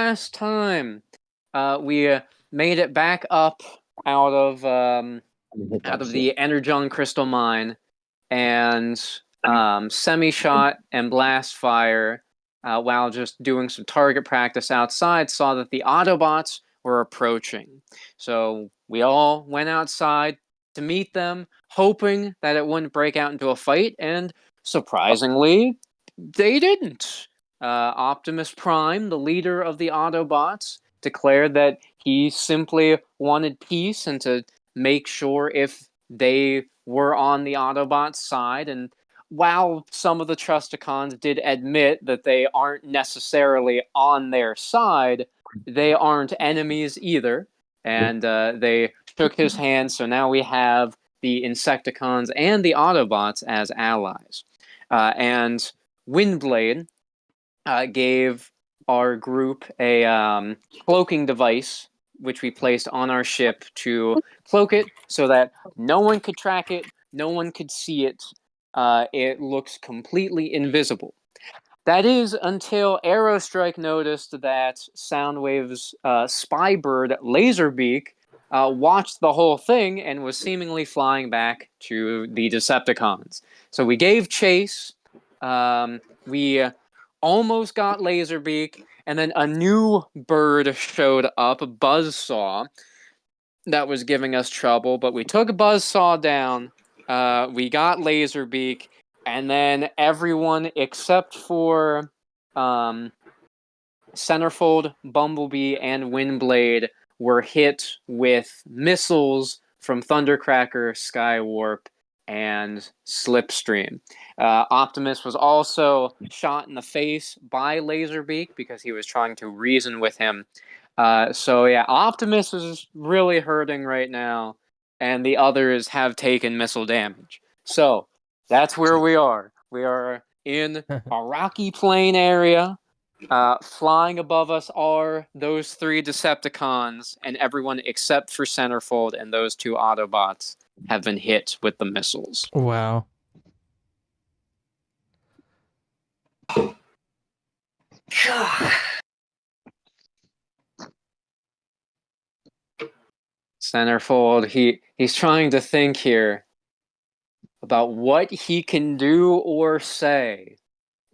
last time, we made it back up out of the Energon Crystal Mine, and Semi-Shot and Blastfire, while just doing some target practice outside, saw that the Autobots were approaching. So we all went outside to meet them, hoping that it wouldn't break out into a fight, and surprisingly, they didn't. Optimus Prime, the leader of the Autobots, declared that he simply wanted peace and to make sure if they were on the Autobots' side. And while some of the Trusticons did admit that they aren't necessarily on their side, they aren't enemies either. And they shook his hand, so now we have the Insecticons and the Autobots as allies. And Windblade gave our group a cloaking device, which we placed on our ship to cloak it so that no one could track it, no one could see it. It looks completely invisible. That is until Aerostrike noticed that Soundwave's spybird Laserbeak watched the whole thing and was seemingly flying back to the Decepticons. So we gave chase. We almost got Laserbeak, and then a new bird showed up, Buzzsaw, that was giving us trouble, but we took Buzzsaw down. We got Laserbeak, and then everyone except for Centerfold, Bumblebee, and Windblade were hit with missiles from Thundercracker, Skywarp, and Slipstream. Optimus was also shot in the face by Laserbeak because he was trying to reason with him. So yeah, Optimus is really hurting right now, and the others have taken missile damage. So that's where we are. We are in a rocky plain area. Flying above us are those three Decepticons, and everyone except for Centerfold and those two Autobots have been hit with the missiles. Wow. Centerfold, he's trying to think here about what he can do or say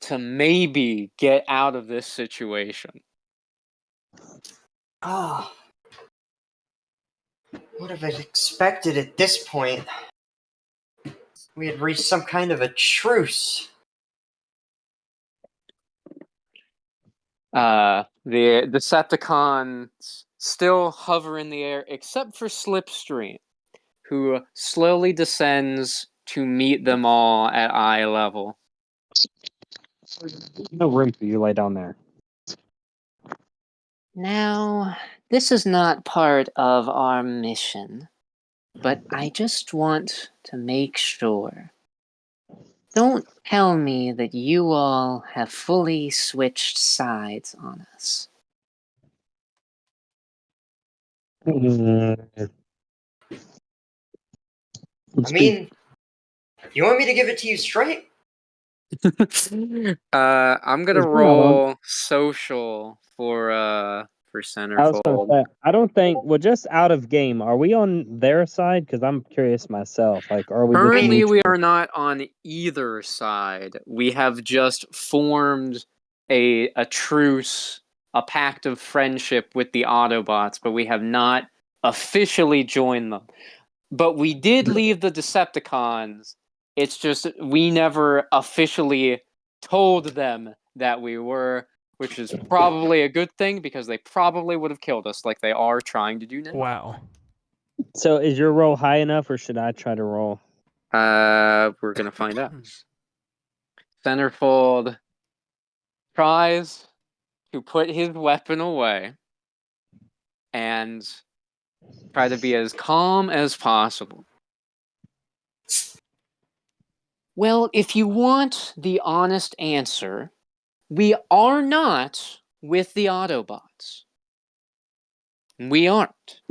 to maybe get out of this situation. Oh. What have I expected at this point? We had reached some kind of a truce. The Decepticons still hover in the air, except for Slipstream, who slowly descends to meet them all at eye level. No room for you. Lay down there. Now, this is not part of our mission, but I just want to make sure. Don't tell me that you all have fully switched sides on us. I mean, you want me to give it to you straight? I'm gonna roll social for Centerfold. I don't think. Well, just out of game, are we on their side? Because I'm curious myself. Like, are we Currently, we are not on either side. We have just formed a truce, a pact of friendship with the Autobots, but we have not officially joined them. But we did leave the Decepticons. It's just we never officially told them that we were, which is probably a good thing because they probably would have killed us like they are trying to do now. Wow. So, is your roll high enough, or should I try to roll? We're gonna find out. Centerfold tries to put his weapon away and try to be as calm as possible. Well, if you want the honest answer, we are not with the Autobots. We aren't.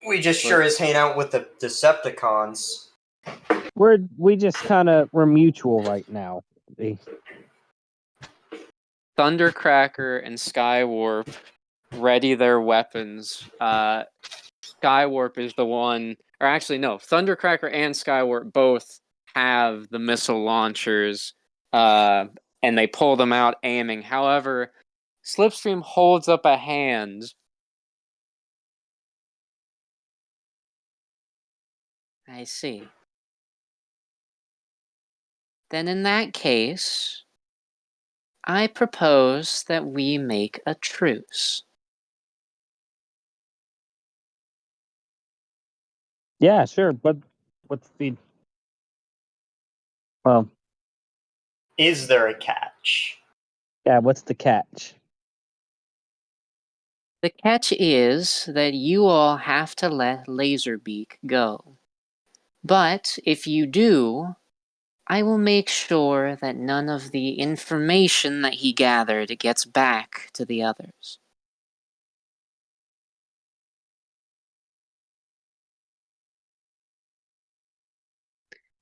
We just sure as hang out with the Decepticons. We're mutual right now. Thundercracker and Skywarp ready their weapons. Skywarp is the one, or actually no, Thundercracker and Skywarp both have the missile launchers, and they pull them out aiming. However, Slipstream holds up a hand. I see. Then in that case, I propose that we make a truce. Yeah, sure. But what's the? Well, Is there a catch? yeah. What's the catch? The catch is that you all have to let Laserbeak go. But if you do, I will make sure that none of the information that he gathered gets back to the others.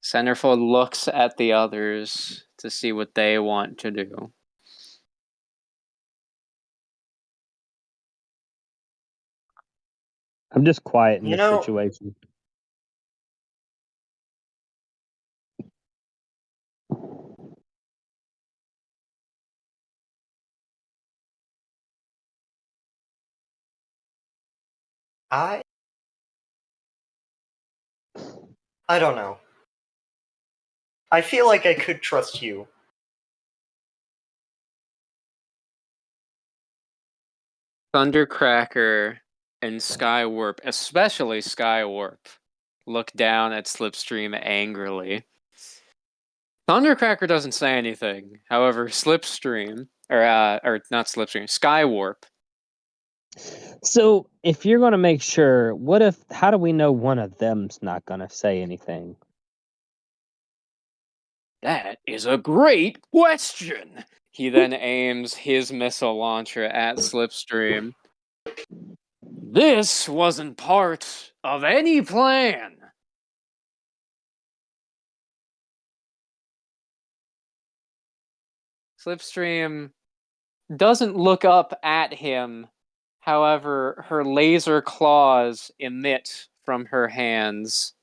Centerfold looks at the others to see what they want to do. I'm just quiet in You this know- situation. I don't know. I feel like I could trust you. Thundercracker and Skywarp, especially Skywarp, look down at Slipstream angrily. Thundercracker doesn't say anything. However, Slipstream, or not Slipstream, Skywarp. So, if you're going to make sure, how do we know one of them's not going to say anything? That is a great question. He then aims his missile launcher at Slipstream. This wasn't part of any plan. Slipstream doesn't look up at him. However, her laser claws emit from her hands.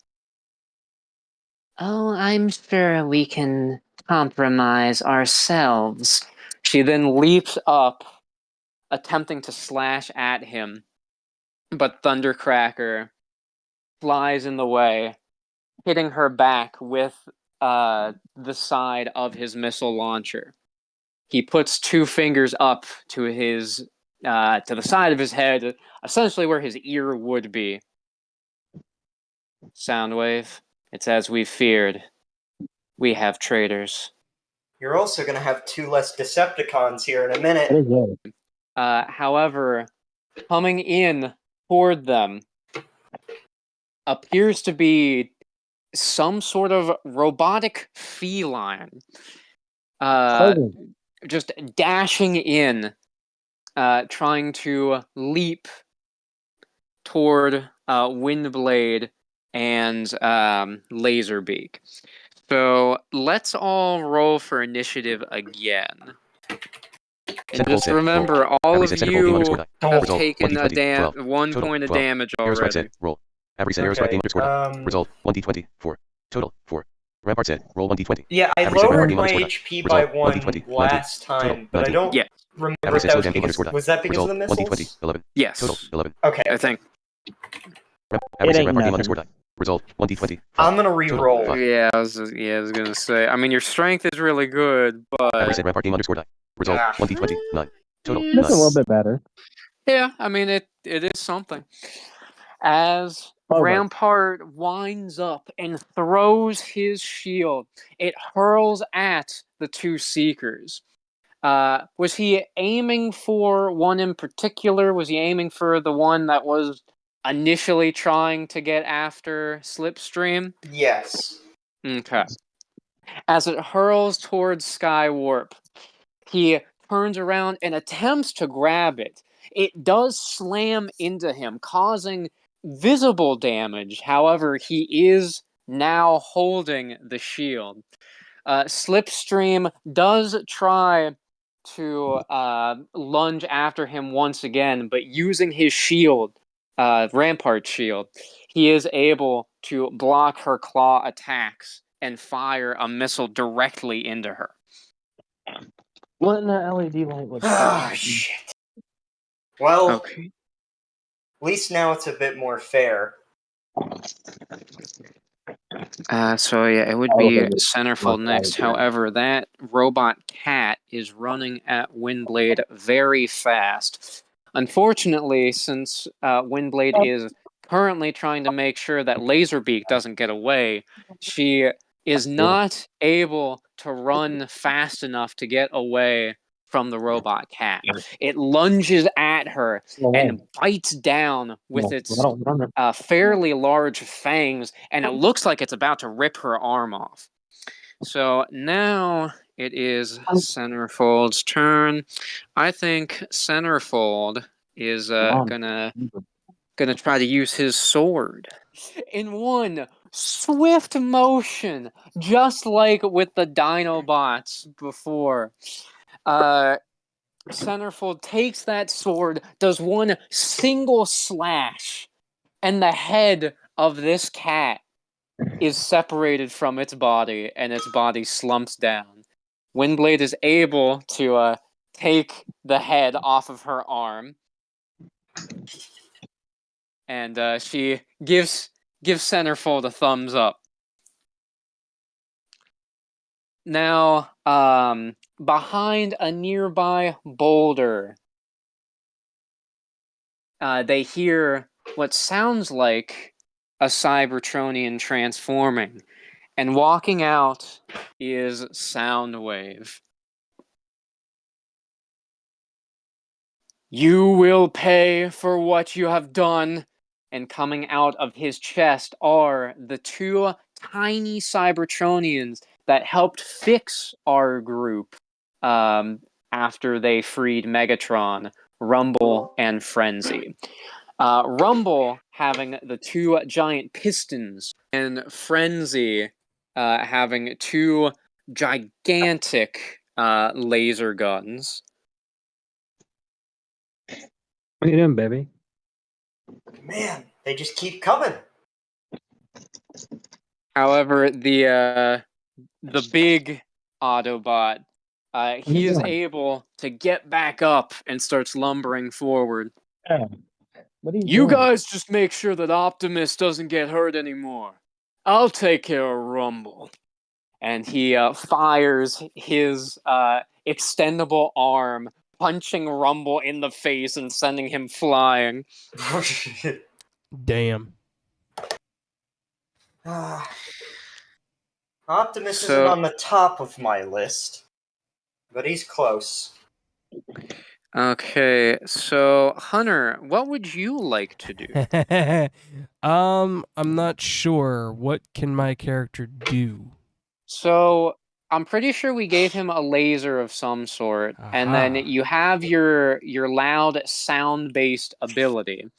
Oh, I'm sure we can compromise ourselves. She then leaps up, attempting to slash at him, but Thundercracker flies in the way, hitting her back with the side of his missile launcher. He puts two fingers up to his to the side of his head, essentially where his ear would be. Soundwave, it's as we feared. We have traitors. You're also gonna have two less Decepticons here in a minute. What is that? However, coming in toward them appears to be some sort of robotic feline. Clothing. Just dashing in, trying to leap toward Windblade and Laserbeak. So let's all roll for initiative again. And just remember, all of you have taken a 1 point of damage already. Roll. Average set Okay, Result 1d20. 4. Total 4. Rampart set. Roll 1d20. Yeah, I Average set lowered Rampart my Demon HP Result, by 1 1d20, 19. last time, Total, but I 19. don't Yeah. remember Average if set that was Demon because... Was that because Result of the missiles? 1d20. 11. Yes, Total 11. Okay. I think. Average set ain't Rampart Demon nothing. Result 1d20. I'm gonna re-roll. Total, Yeah, I was gonna say. I mean, your strength is really good, Average but set Rampart Demon Result 1d20. 9. Total Yes. That's a 9. little bit better. yeah, I mean it is something. As Over. Rampart winds up and throws his shield, it hurls at the two seekers. Was he aiming for one in particular? Was he aiming for the one that was initially trying to get after Slipstream? Yes. Okay. As it hurls towards Skywarp, he turns around and attempts to grab it. It does slam into him, causing visible damage. However, he is now holding the shield. Slipstream does try to lunge after him once again, but using his shield, Rampart shield, he is able to block her claw attacks and fire a missile directly into her. What in the LED light was Ah, shit. Well, Okay. at least now it's a bit more fair. So yeah, it would be Centerfold next. However, that robot cat is running at Windblade very fast. Unfortunately, since Windblade is currently trying to make sure that Laserbeak doesn't get away, she is not able to run fast enough to get away from the robot cat. It lunges at her and bites down with its fairly large fangs, and it looks like it's about to rip her arm off. So now it is Centerfold's turn. I think Centerfold is gonna try to use his sword in one swift motion, just like with the Dinobots before. Centerfold takes that sword, does one single slash, and the head of this cat is separated from its body, and its body slumps down. Windblade is able to take the head off of her arm, and she gives Centerfold a thumbs up. Now, behind a nearby boulder, they hear what sounds like a Cybertronian transforming, and walking out is Soundwave. You will pay for what you have done. And coming out of his chest are the two tiny Cybertronians that helped fix our group after they freed Megatron, Rumble and Frenzy. Rumble having the two giant pistons, and Frenzy having two gigantic laser guns. What are you doing, baby? Man, they just keep coming. However, the big Autobot, he is doing? able to get back up and starts lumbering forward. Yeah. What are you You doing? guys just make sure that Optimus doesn't get hurt anymore. I'll take care of Rumble. And he fires his extendable arm, punching Rumble in the face and sending him flying. Damn. Optimus So- isn't on the top of my list, but he's close. Okay, so Hunter, what would you like to do? I'm not sure. What can my character do? So I'm pretty sure we gave him a laser of some sort, and then Aha. you have your loud sound-based ability.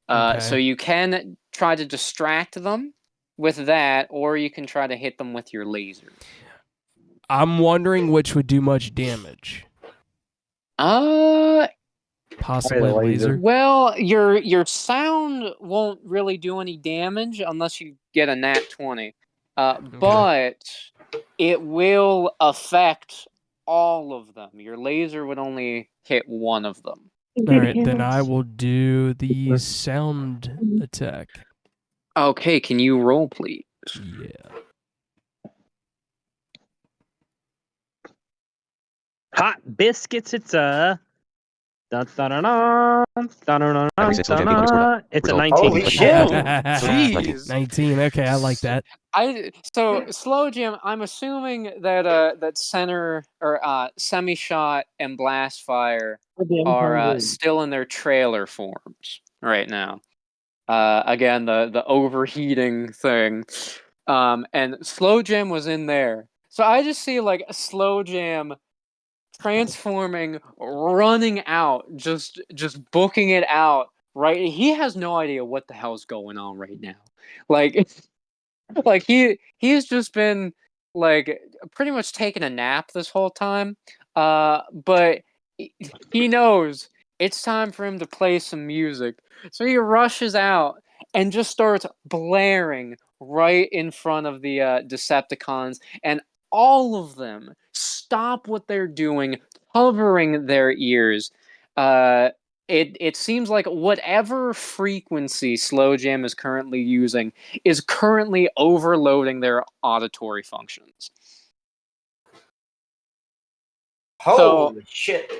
Okay. So you can try to distract them with that, or you can try to hit them with your laser. I'm wondering which would do much damage. Possibly a laser. Well, your sound won't really do any damage unless you get a nat 20. But it will affect all of them. Your laser would only hit one of them. All right, then I will do the sound attack. Okay, can you roll, please? Yeah. Hot biscuits, it's a. Dun, dun, dun, dun, dun, dun, dun, Henry dun, said slow dun, jam being underscored dun. up. It's a Result, 19. Holy 20. shit. Jeez. 19. Okay, I like that. So Slow Jam, I'm assuming that that center or Semi Shot and Blast Fire are still in their trailer forms right now. Again, the overheating thing, and Slow Jam was in there. So I just see like a Slow Jam transforming, running out, just booking it out. Right, he has no idea what the hell's going on right now. Like, he's just been like pretty much taking a nap this whole time. But he knows it's time for him to play some music. So he rushes out and just starts blaring right in front of the Decepticons, and all of them stop what they're doing, covering their ears. It seems like whatever frequency Slow Jam is currently using is currently overloading their auditory functions. Holy shit.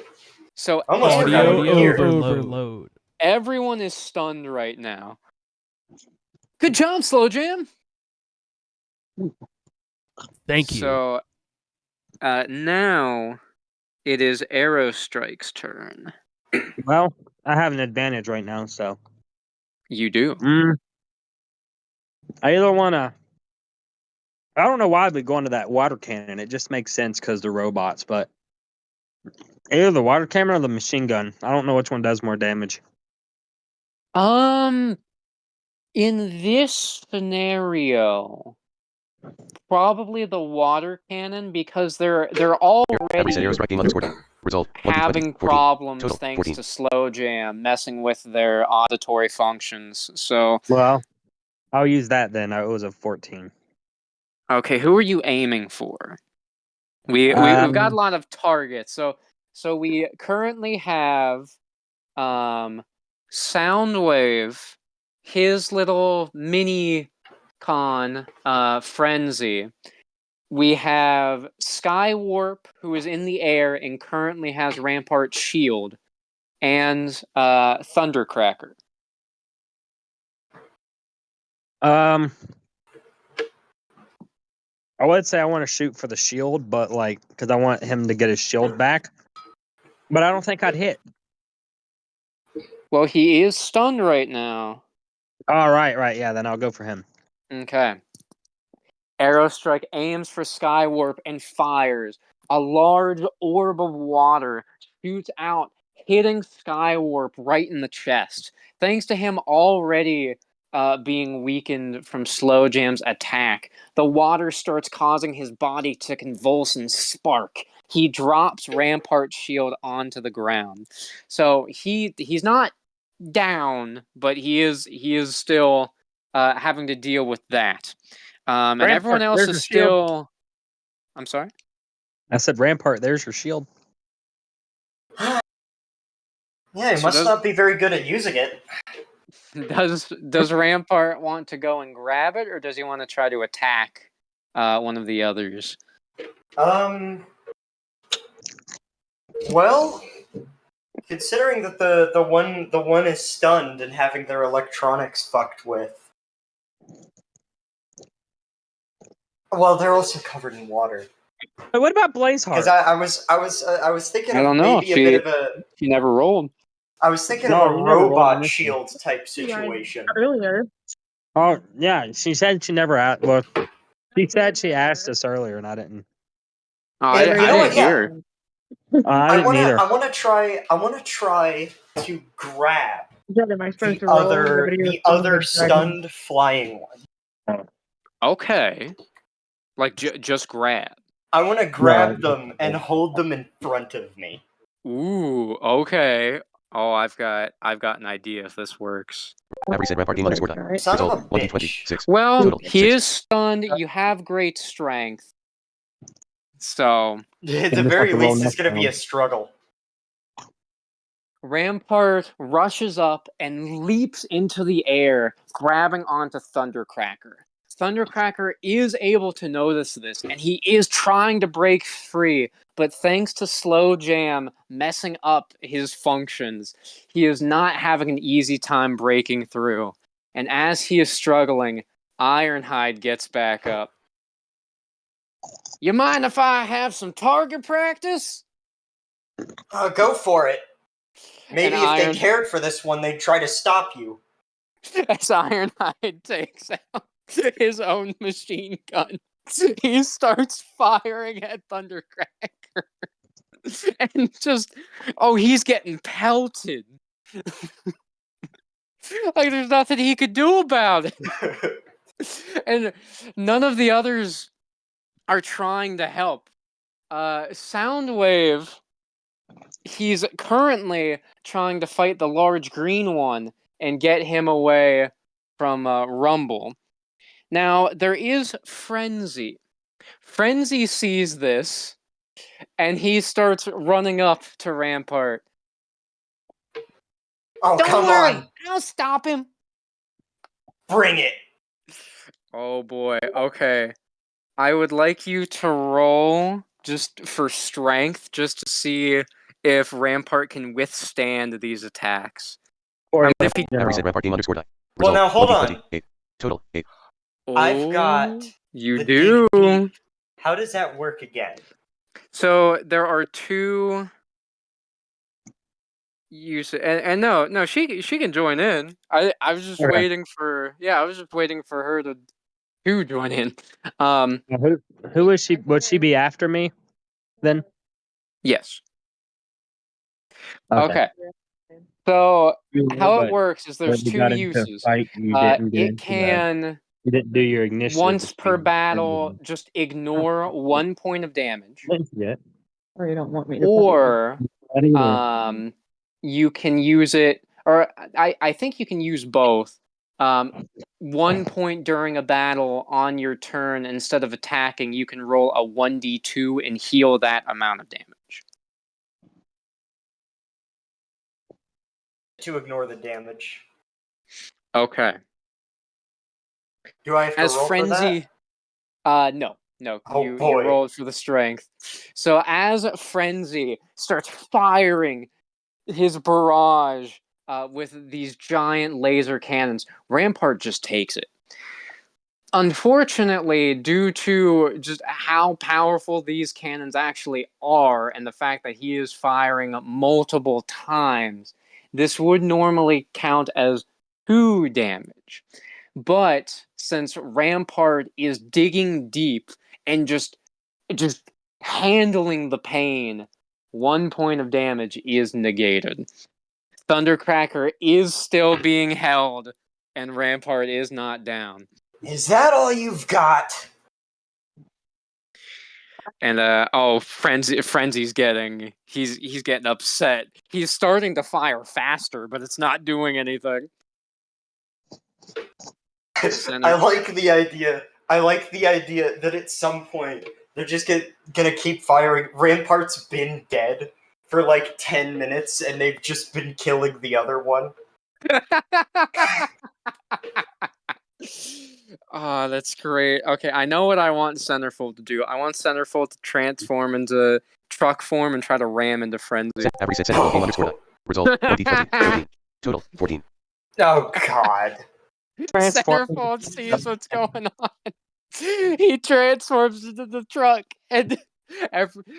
So Almost forgot Audio we were here. overload. everyone is stunned right now. Good job, Slow Jam. Thank you. So now it is Aerostrike's turn. Well, I have an advantage right now, so You do. I either want to. I don't know why we go into that water cannon. It just makes sense because they're robots, but either the water cannon or the machine gun. I don't know which one does more damage. In this scenario, probably the water cannon, because they're Every already set Aerostrike game underscore done. Result 1d20. having 14. problems Total, thanks 14. to Slow Jam messing with their auditory functions. So, Well, I'll use that then. It was a 14. okay, who are you aiming for? We've got a lot of targets. So we currently have Soundwave, his little mini con frenzy. We have Skywarp, who is in the air and currently has Rampart Shield, and Thundercracker. I would say I want to shoot for the shield, but because I want him to get his shield back. But I don't think I'd hit. Well, he is stunned right now. All right, yeah. Then I'll go for him. Okay. Aerostrike aims for Skywarp and fires. A large orb of water shoots out, hitting Skywarp right in the chest. Thanks to him already being weakened from Slow Jam's attack, the water starts causing his body to convulse and spark. He drops Rampart's shield onto the ground. So he's not down, but he is still having to deal with that. And Rampart, everyone else there's is your shield. still. I'm sorry? I said Rampart. There's your shield. Yeah, he So must not be very good at using it. Does Rampart want to go and grab it, or does he want to try to attack one of the others? Well, considering that the one is stunned and having their electronics fucked with. Well, they're also covered in water. But what about Blazeheart? Because I was thinking I of don't know. maybe a bit of a. She never rolled. I was thinking No, of a you never rolled robot on this shield type situation. Earlier. Oh, yeah. She said she never asked. Well, she said she asked us earlier, and I didn't. Oh, Yeah, I you know didn't what? Yeah. hear. I didn't either. I want to try to grab Am I supposed the to roll? other stunned flying one. Okay. Like, just grab. I want to grab No. them and hold them in front of me. Ooh, okay. Oh, I've got an idea if this works. Every set Rampart game underscore done. Son of a Result 1d20. bitch. 6. Well, Total, he 6. is stunned. You have great strength. So, At the just very have to roll least, it's next going to be a round. struggle. Rampart rushes up and leaps into the air, grabbing onto Thundercracker. Thundercracker is able to notice this, and he is trying to break free, but thanks to Slow Jam messing up his functions, he is not having an easy time breaking through. And as he is struggling, Ironhide gets back up. You mind if I have some target practice? Go for it. Maybe And if they Iron- cared for this one, they'd try to stop you. As Ironhide takes out his own machine gun, he starts firing at Thundercracker. And just, he's getting pelted. Like, there's nothing he could do about it. And none of the others are trying to help. Soundwave, he's currently trying to fight the large green one and get him away from Rumble. Now, there is Frenzy. Frenzy sees this, and he starts running up to Rampart. Oh, Don't come worry, on. I'll stop him. Bring it. Oh boy, okay. I would like you to roll just for strength, just to see if Rampart can withstand these attacks. Or I mean, if he- Avery said Rampart game underscore die. Well, Result, now, hold 1d20, on. 8. Total, 8. I've got You the do. dig deep. How does that work again? So there are two use and no, she can join in. I was just Okay. waiting for her to join in. Who is she? Would she be after me then? Yes. Okay. So how it But works is there's when you two got into a uses. fight, you didn't get It into can you didn't do your initiative. once per battle just ignore 1 point of damage, Yet. Or you don't want me to or you can use it, or I think you can use both. 1 point during a battle on your turn, instead of attacking, you can roll a 1d2 and heal that amount of damage. To ignore the damage. Okay. Do I have to As roll Frenzy, no, Oh, you boy. rolled for the strength. So as Frenzy starts firing his barrage with these giant laser cannons, Rampart just takes it. Unfortunately, due to just how powerful these cannons actually are and the fact that he is firing multiple times, this would normally count as 2 damage. But since Rampart is digging deep and just handling the pain, 1 point of damage is negated. Thundercracker is still being held, and Rampart is not down. that? Is that all you've got? And Frenzy's getting upset. He's starting to fire faster, but it's not doing anything. I like the idea. I like the idea that at some point they're just gonna keep firing. Rampart's been dead for like 10 minutes, and they've just been killing the other one. Oh, that's great. Okay, I know what I want Centerfold to do. I want Centerfold to transform into truck form and try to ram into Frenzy. Avery said Centerfold game underscore die. Result, 1d20, 13. Total, 14. Oh, God. Centerfold sees what's going on. He transforms into the truck, and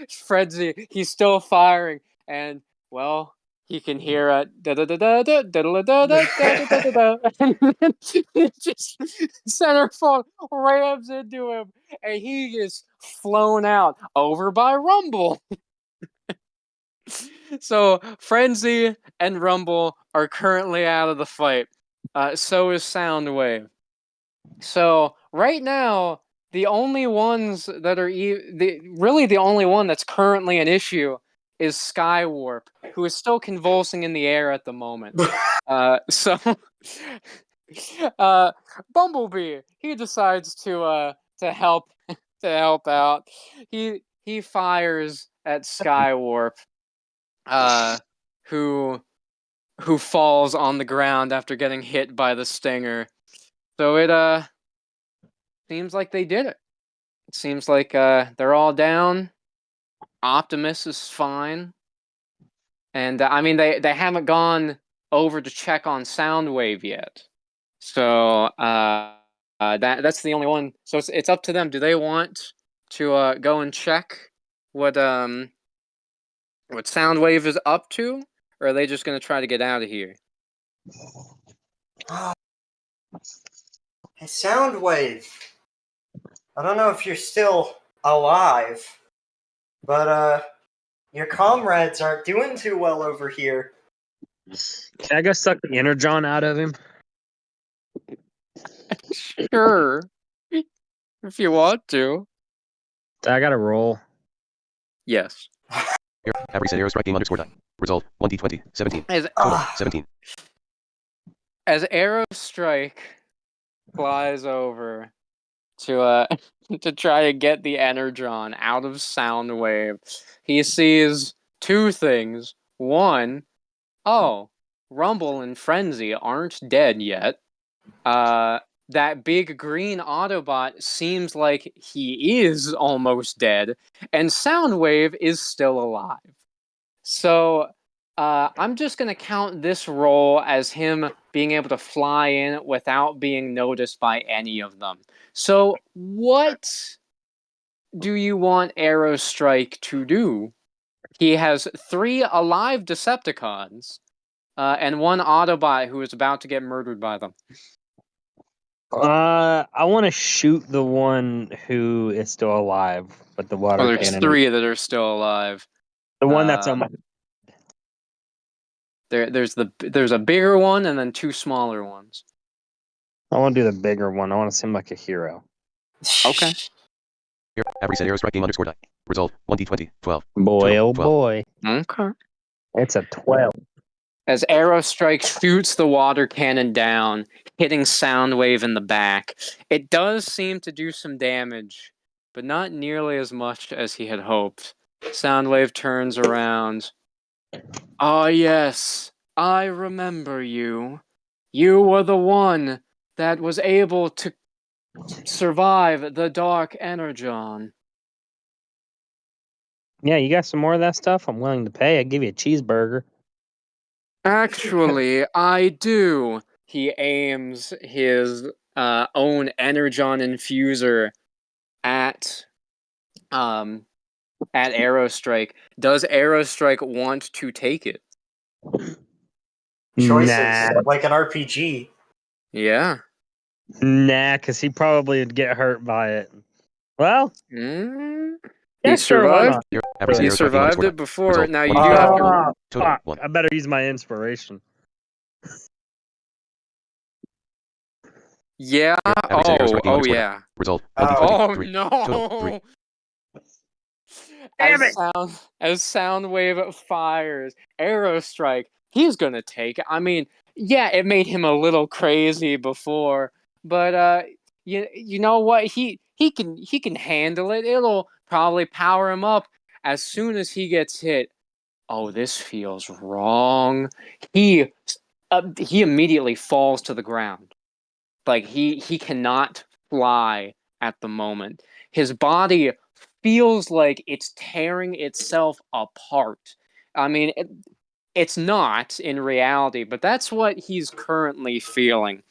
Frenzy, he's still firing, and well, he can hear a da da da da da da da da da da da da, and then just Centerfold rams into him, and he is flown out over by Rumble. So Frenzy and Rumble are currently out of the fight. So is Soundwave. So right now, the only ones that are the only one that's currently an issue is Skywarp, who is still convulsing in the air at the moment. So Bumblebee, he decides to help out. He fires at Skywarp, who falls on the ground after getting hit by the stinger. So it seems like they did it. It seems like they're all down. Optimus is fine, and I mean they haven't gone over to check on Soundwave yet. So that's the only one. So it's up to them. Do they want to go and check what Soundwave is up to, or are they just gonna try to get out of here? Hey, Soundwave. I don't know if you're still alive, but your comrades aren't doing too well over here. Can I go suck the energon out of him? Sure, if you want to. I got to roll. Yes. Avery said Aerostrike game underscore die. Result 1d20 17. As Total Ah. 17. as Aerostrike flies over to to try to get the Energon out of Soundwave, he sees two things. One, oh, Rumble and Frenzy aren't dead yet. That big green Autobot seems like he is almost dead, and Soundwave is still alive. So I'm just going to count this roll as him being able to fly in without being noticed by any of them. So what do you want Aerostrike to do? He has 3 alive Decepticons and 1 Autobot who is about to get murdered by them. I want to shoot the one who is still alive with the water Oh, there's cannon. 3 that are still alive. The one that's on my. There's a bigger one and then 2 smaller ones. I want to do the bigger one. I want to seem like a hero. Okay. Avery said Aerostrike game underscore die. Result 1d20 12. Boy, Total, oh 12. boy. Okay. It's a 12. As Aerostrike shoots the water cannon down, hitting Soundwave in the back, it does seem to do some damage, but not nearly as much as he had hoped. Soundwave turns around. Ah, yes, I remember you. You were the one that was able to survive the Dark Energon. Yeah, you got some more of that stuff? I'm willing to pay. I'll give you a cheeseburger. Actually, I do. He aims his own Energon infuser at Aerostrike. Does Aerostrike want to take it? Choices, Nah, like an RPG. Yeah. because he probably would get hurt by it. Well, Mm. yeah, He sure, why survived. not? Avery said He Aerostrike game survived underscore it die. before. Result Now you 1d20 do have to. Oh, Total fuck. 1. I better use my inspiration. Yeah. Avery said Aerostrike game Oh underscore die. yeah. Result Oh. 1d20 Oh 3. Total 3. no. Damn it! As Soundwave fires, Aerostrike, he's gonna take it. I mean, yeah, it made him a little crazy before, but you know what? He can handle it. It'll probably power him up as soon as he gets hit. Oh, this feels wrong. He he immediately falls to the ground. Like he cannot fly at the moment. His body feels like it's tearing itself apart. I mean, it's not in reality, but that's what he's currently feeling.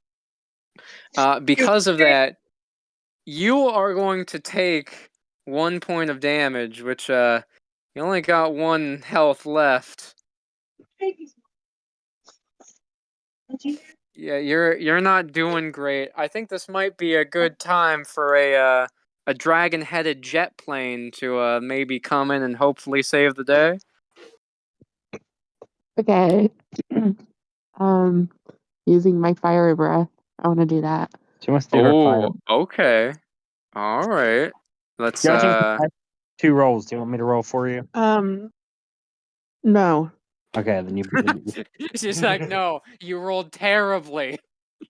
Because of that, you are going to take 1 point of damage, which you only got 1 health left. Yeah, you're not doing great. I think this might be a good time for a dragon-headed jet plane to maybe come in and hopefully save the day. Okay. Using my fire breath. I want to do that. She wants to do her fire. Oh, okay. All right. Let's Judging from my 2 rolls, do you want me to roll for you? No. Okay, then you. She's like, "No, you rolled terribly."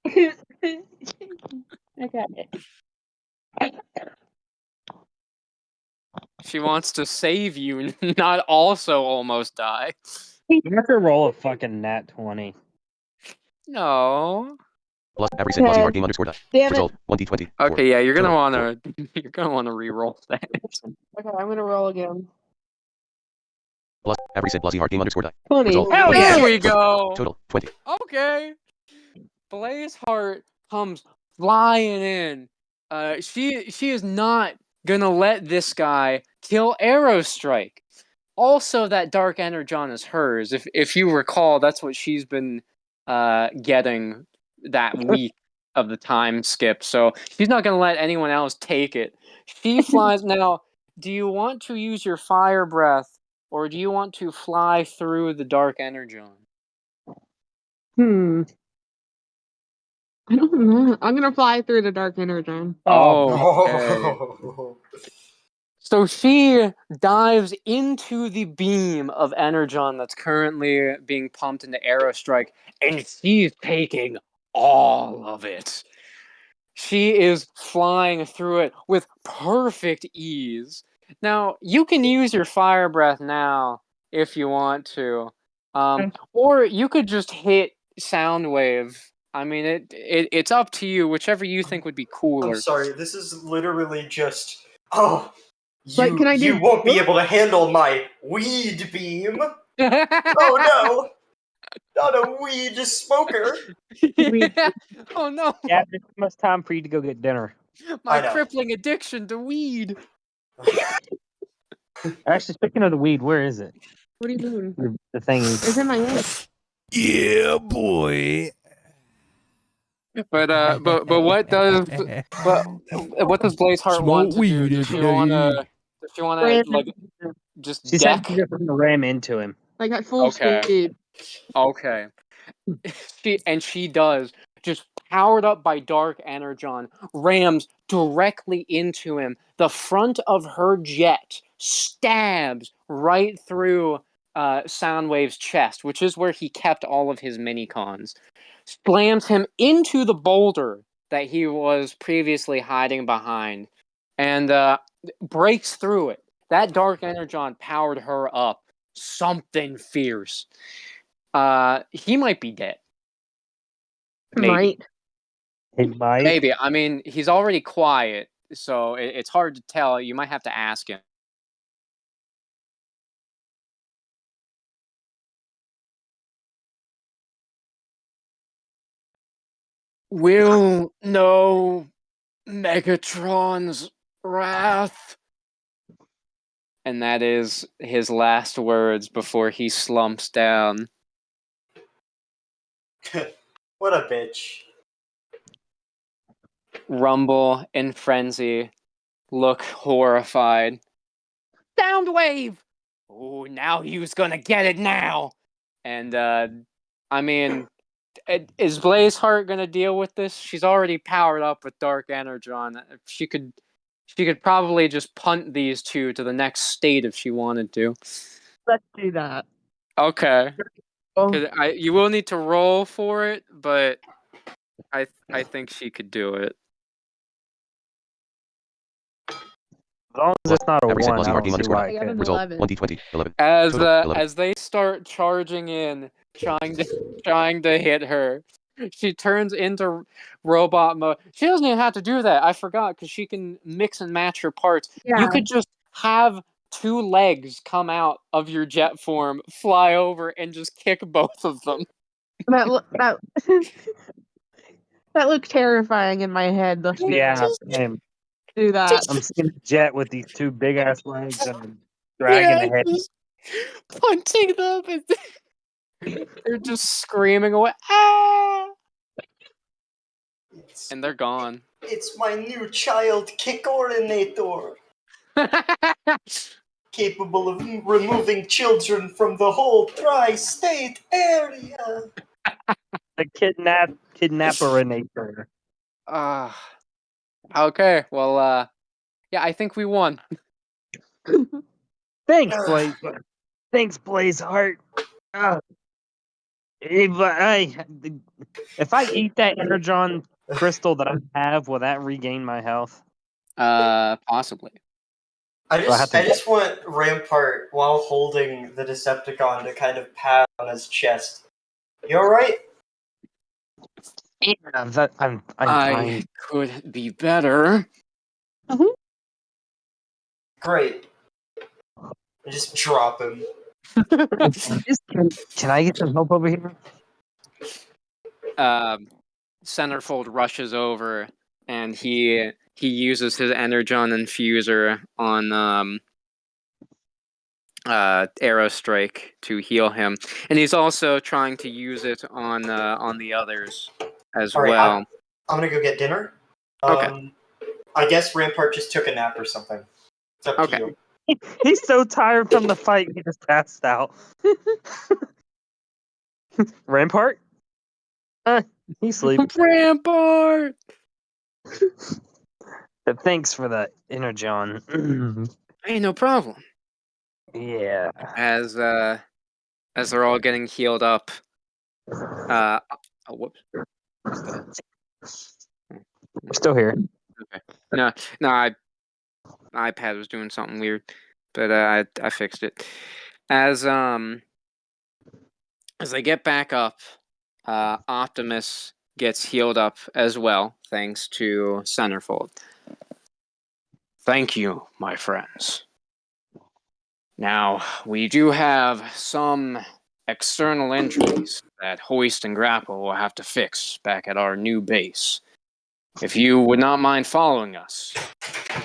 Okay. She wants to save you, not also almost die. You have to roll a fucking nat 20. No. Plus Avery said Bluzzy Heart game underscore die. Damn it. Result 1d20 4. Okay, yeah, you're gonna Total, wanna re-roll that. Okay, I'm gonna roll again. Plus Avery said Bluzzy Heart game underscore die. 20. Result Hell 1d20 yeah! There we go. Total 20. Okay. Blazeheart comes flying in. She is not gonna let this guy kill Aerostrike. Also, that Dark Energon is hers. If you recall, that's what she's been getting that week of the time skip. So she's not gonna let anyone else take it. She flies now. Do you want to use your fire breath, or do you want to fly through the Dark Energon? I don't know. I'm gonna fly through the dark energon. Oh, okay. Oh. So she dives into the beam of Energon that's currently being pumped into Aerostrike, and she's taking all of it. She is flying through it with perfect ease. Now, you can use your fire breath now if you want to. Or you could just hit Soundwave. I mean, it's up to you, whichever you think would be I'm cooler. sorry, this is literally just. Oh, But can I do you won't be both? able to handle my weed beam. Oh no, not a weed smoker. Yeah. Oh no, Yeah, it's almost time for you to go get dinner. my I know. crippling addiction to weed. Actually, speaking of the weed, where is it? What do you mean? The thingy. It's in my hand. Yeah, boy. But what does what does Blazeheart want Smoke to do? weed Does every she day. wanna Ram like just She said deck? she's just gonna ram into him. like at full Okay. speed. Okay. She does, just powered up by Dark Energon, rams directly into him. The front of her jet stabs right through Soundwave's chest, which is where he kept all of his mini-cons. Slams him into the boulder that he was previously hiding behind, and breaks through it. That Dark Energon powered her up. Something fierce. He might be dead. Maybe. Might. It might. Maybe. I mean, he's already quiet, so it's hard to tell. You might have to ask him. Will know Megatron's wrath. And that is his last words before he slumps down. What a bitch. Rumble and Frenzy look horrified. Soundwave! Oh, now he's gonna get it now! And, I mean, is Blazeheart gonna deal with this? She's already powered up with Dark Energon. She could probably just punt these two to the next state if she wanted to. Let's do that. Okay. Oh, 'Cause you will need to roll for it, but I think she could do it. As long as it's not a Average set one, I velocity don't RD see minus why I it got can't. an Result 11. 1d20 11. As Total 11. as they start charging in, trying to hit her, she turns into robot mode. She doesn't even have to do that. I forgot because she can mix and match her parts. yeah. You could just have two legs come out of your jet form, fly over, and just kick both of them. That that looked terrifying in my head. Let's Yeah, same. do that. I'm seeing a jet with these two big ass legs and a dragon ahead. just punching them, and they're just screaming away. Ah! It's, And they're gone. it's my new child kick coordinator, capable of removing children from the whole tri-state area. The kidnapperator. Okay, well, yeah, I think we won. Thanks, Blaze. Thanks, Blazeheart. If I eat that Energon crystal that I have, will that regain my health? Possibly. I Do I have just to- want Rampart, while holding the Decepticon, to kind of pat on his chest. You alright? Yeah, I'm fine. I could be better. Great. I just drop him. Can I get some help over here? Centerfold rushes over, and he uses his Energon infuser on Aerostrike to heal him, and he's also trying to use it on the others as Alright, well. I'm gonna go get dinner. Okay. I guess Rampart just took a nap or something. It's up Okay. to you. He's so tired from the fight, he just passed out. Rampart? He's sleeping. Rampart. But thanks for the Energon. Hey, no problem. Yeah. As they're all getting healed up. Oh, whoops. We're still here. Okay. No, iPad was doing something weird, but I fixed it. As they get back up, Optimus gets healed up as well, thanks to Centerfold. Thank you, my friends. Now, we do have some external injuries that Hoist and Grapple will have to fix back at our new base. If you would not mind following us,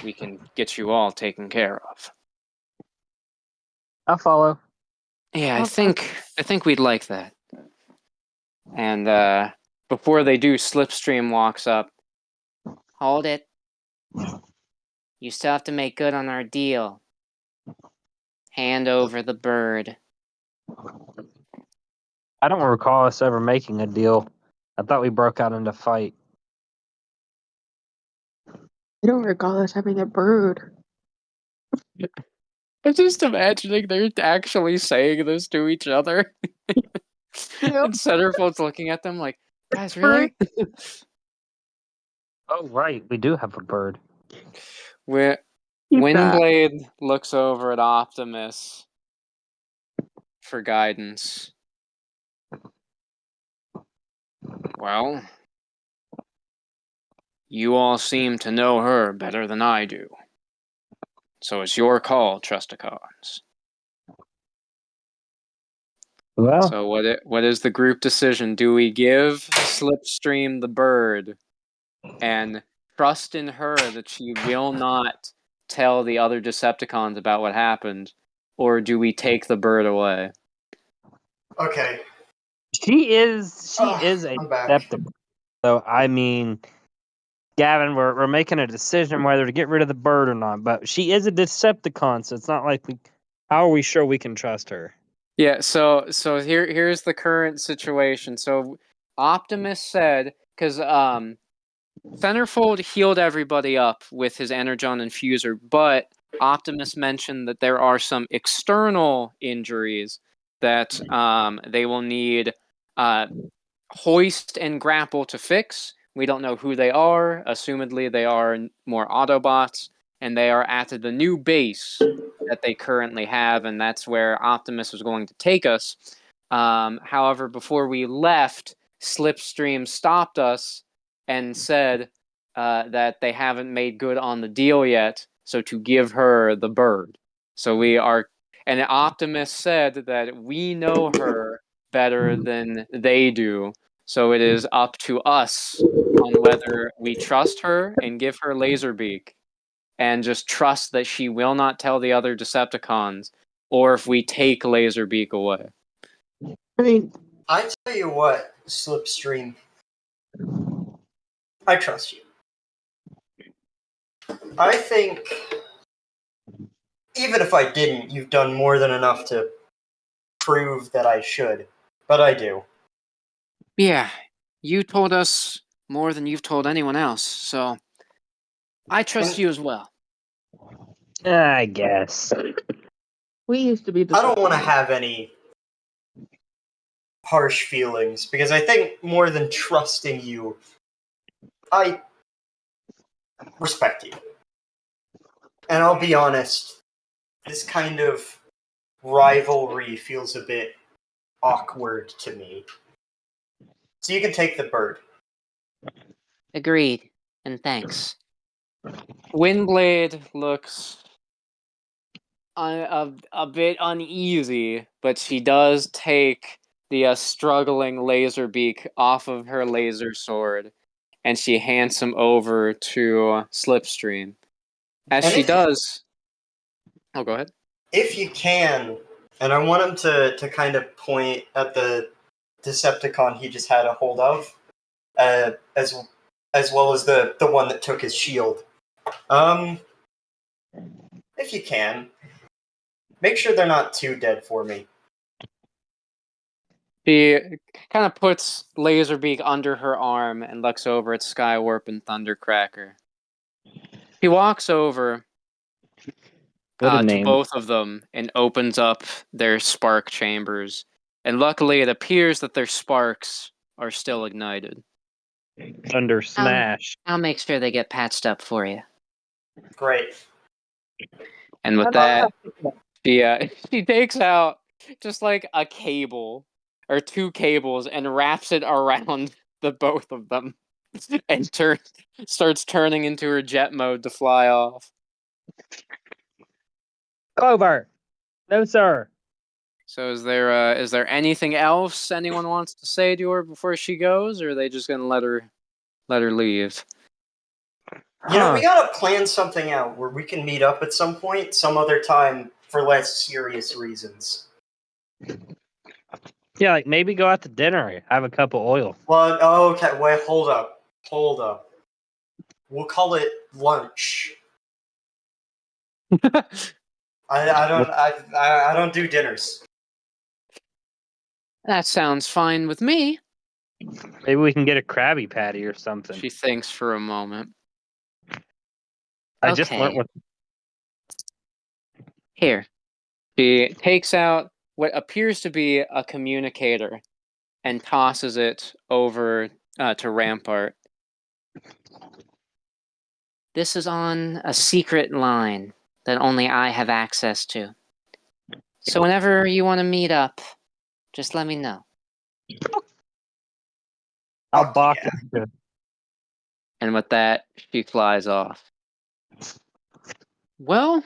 we can get you all taken care of. I'll follow. Yeah, Okay. I think we'd like that. And before they do, Slipstream walks up. Hold it. You still have to make good on our deal. Hand over the bird. I don't recall us ever making a deal. I thought we broke out into fight. I don't recall us having a bird. I'm just imagining they're actually saying this to each other. Yep. And Centerfold's looking at them like, guys, really? Oh, right. We do have a bird. Keep that. Windblade looks over at Optimus for guidance. Well, you all seem to know her better than I do. So it's your call, Trusticons. Well, So what is the group decision? Do we give Slipstream the bird and trust in her that she will not tell the other Decepticons about what happened, or do we take the bird away? Okay. she is a I'm back. Decepticon. So I mean, Gavin, we're making a decision whether to get rid of the bird or not. But she is a Decepticon, so it's not like we. How are we sure we can trust her? Yeah, so here's the current situation. So Optimus said, because Centerfold healed everybody up with his Energon Infuser, but Optimus mentioned that there are some external injuries that they will need Hoist and Grapple to fix. We don't know who they are. Assumedly, they are more Autobots, and they are at the new base that they currently have, and that's where Optimus was going to take us. However, before we left, Slipstream stopped us and said that they haven't made good on the deal yet, so to give her the bird. So we are, and Optimus said that we know her better than they do, so it is up to us on whether we trust her and give her Laserbeak and just trust that she will not tell the other Decepticons, or if we take Laserbeak away. I mean, I tell you what, Slipstream. I trust you. I think, even if I didn't, you've done more than enough to prove that I should. But I do. Yeah, you told us more than you've told anyone else, so I trust And you as well. I guess. we used to be. I don't want to Decepticons. have any harsh feelings, because I think more than trusting you, I respect you. And I'll be honest, this kind of rivalry feels a bit awkward to me. So you can take the bird. Agreed, and thanks. Windblade looks a bit uneasy, but she does take the struggling Laserbeak off of her laser sword, and she hands him over to Slipstream. As And she does, oh, go ahead. if you can, and I want him to kind of point at the Decepticon he just had a hold of, as well as the one that took his shield. If you can, make sure they're not too dead for me. She kind of puts Laserbeak under her arm and looks over at Skywarp and Thundercracker. He walks over, What a to name. both of them and opens up their spark chambers. And luckily, it appears that their sparks are still ignited. Thunder Smash. I'll make sure they get patched up for you. Great. And with that, she takes out just like a cable or two cables and wraps it around the both of them and starts turning into her jet mode to fly off. Clover. No, sir. So is there anything else anyone wants to say to her before she goes, or are they just gonna let her leave? You know, we gotta plan something out where we can meet up at some point, some other time, for less serious reasons. Yeah, like maybe go out to dinner. Have a cup of oil. Well, okay, wait, hold up. We'll call it lunch. I don't do dinners. That sounds fine with me. Maybe we can get a Krabby Patty or something. She thinks for a moment. I just Okay. learned what. Here. She takes out what appears to be a communicator and tosses it over to Rampart. This is on a secret line that only I have access to. So whenever you want to meet up, just let me know. I'll Fuck balk yeah. it. And with that, she flies off. Well,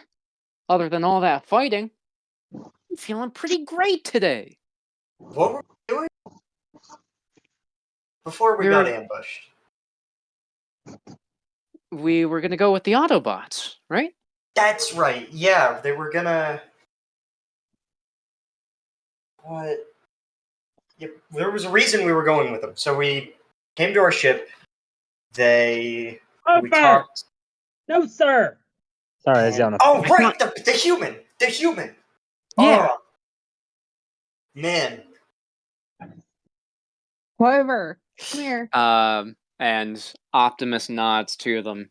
other than all that fighting, I'm feeling pretty great today. What were we doing? Before we You're- got ambushed. We were gonna go with the Autobots, right? That's right, yeah, they were gonna... What? Yep, there was a reason we were going with them. So we came to our ship, we talked... No, sir. Sorry, I was yelling. Oh, right, the human! The human! Yeah. Oh, man. Clover, come here. And Optimus nods to them.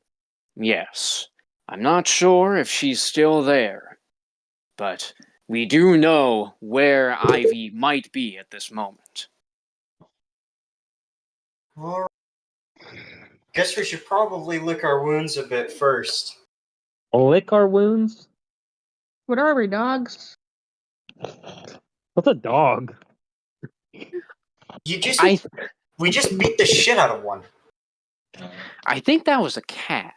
Yes, I'm not sure if she's still there, but we do know where Ivy might be at this moment. Alright. Guess we should probably lick our wounds a bit first. Lick our wounds. What are we, dogs? What's a dog? You just... I We just beat the shit out of one. think that was a cat,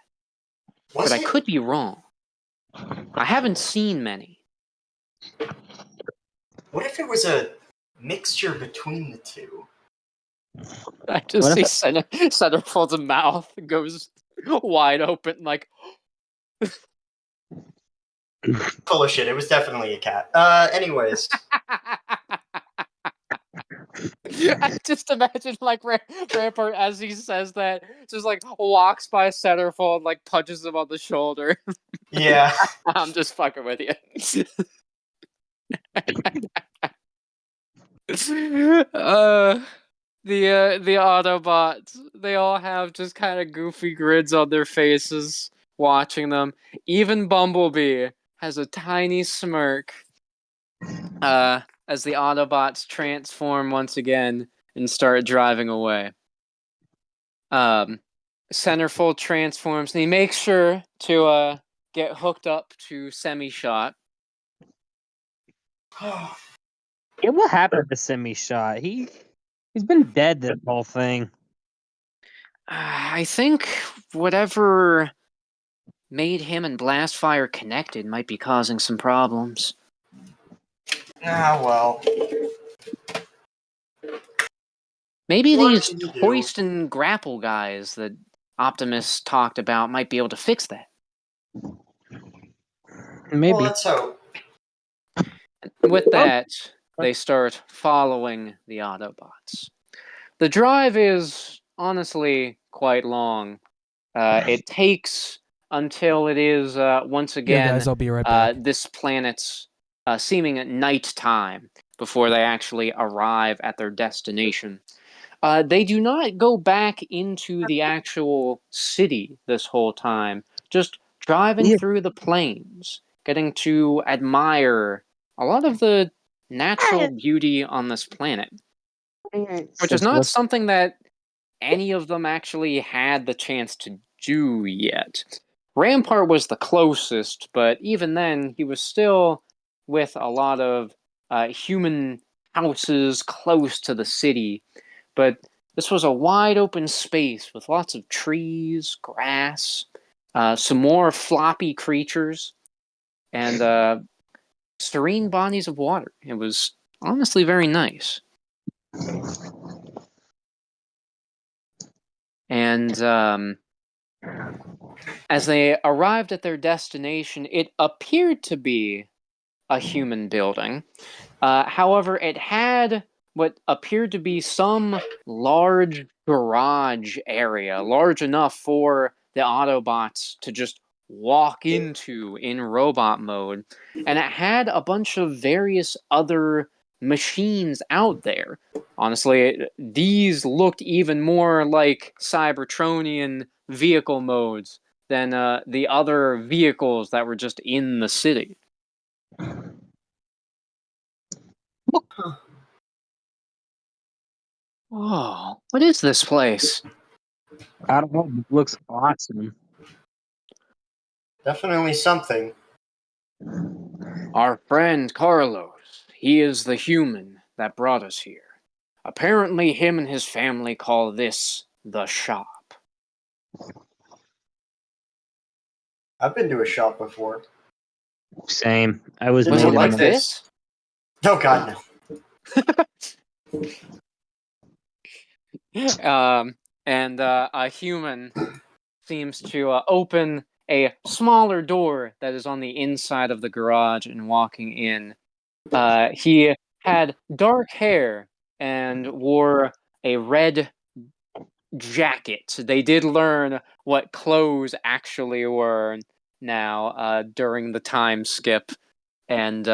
Was but I it? could be wrong. I haven't seen many. What if it was a mixture between the two? I just What see if Centerfold's mouth goes wide open, like. Full of shit. It was definitely a cat. Anyways. I just imagine like Rampart as he says that, just like walks by Centerfold, like punches him on the shoulder. Yeah. I'm just fucking with you. The Autobots, they all have just kind of goofy grids on their faces watching them. Even Bumblebee has a tiny smirk as the Autobots transform once again and start driving away. Centerfold transforms and he makes sure to get hooked up to Semi-Shot. Yeah, what happened to Semi-Shot? He's been dead this whole thing. I think whatever made him and Blastfire connected might be causing some problems. Ah, well. Maybe What these can you do? hoist and grapple guys that Optimus talked about might be able to fix that. Maybe. Well, let's hope. With that, they start following the Autobots. The drive is honestly quite long. It takes until it is once Yeah, again guys, I'll be right back. this planet's seeming at night time before they actually arrive at their destination. They do not go back into the actual city this whole time, just driving Yeah. through the plains getting to admire a lot of the natural beauty on this planet, which is not something that any of them actually had the chance to do yet. Rampart was the closest, but even then, he was still with a lot of human houses close to the city. But this was a wide open space with lots of trees, grass, some more floppy creatures, and serene bodies of water. It was honestly very nice. And as they arrived at their destination, it appeared to be a human building. However, it had what appeared to be some large garage area, large enough for the Autobots to just walk into in robot mode. And it had a bunch of various other machines out there. Honestly, these looked even more like Cybertronian vehicle modes than the other vehicles that were just in the city. Oh, what is this place? I don't know. It looks awesome. Definitely something. Our friend Carlos. He is the human that brought us here. Apparently, him and his family call this the shop. I've been to a shop before. Same. I was Was Didn't it made like like in a- this? Oh god, no. And a human seems to open a smaller door that is on the inside of the garage and walking in. He had dark hair and wore a red jacket. They did learn what clothes actually were now during the time skip, and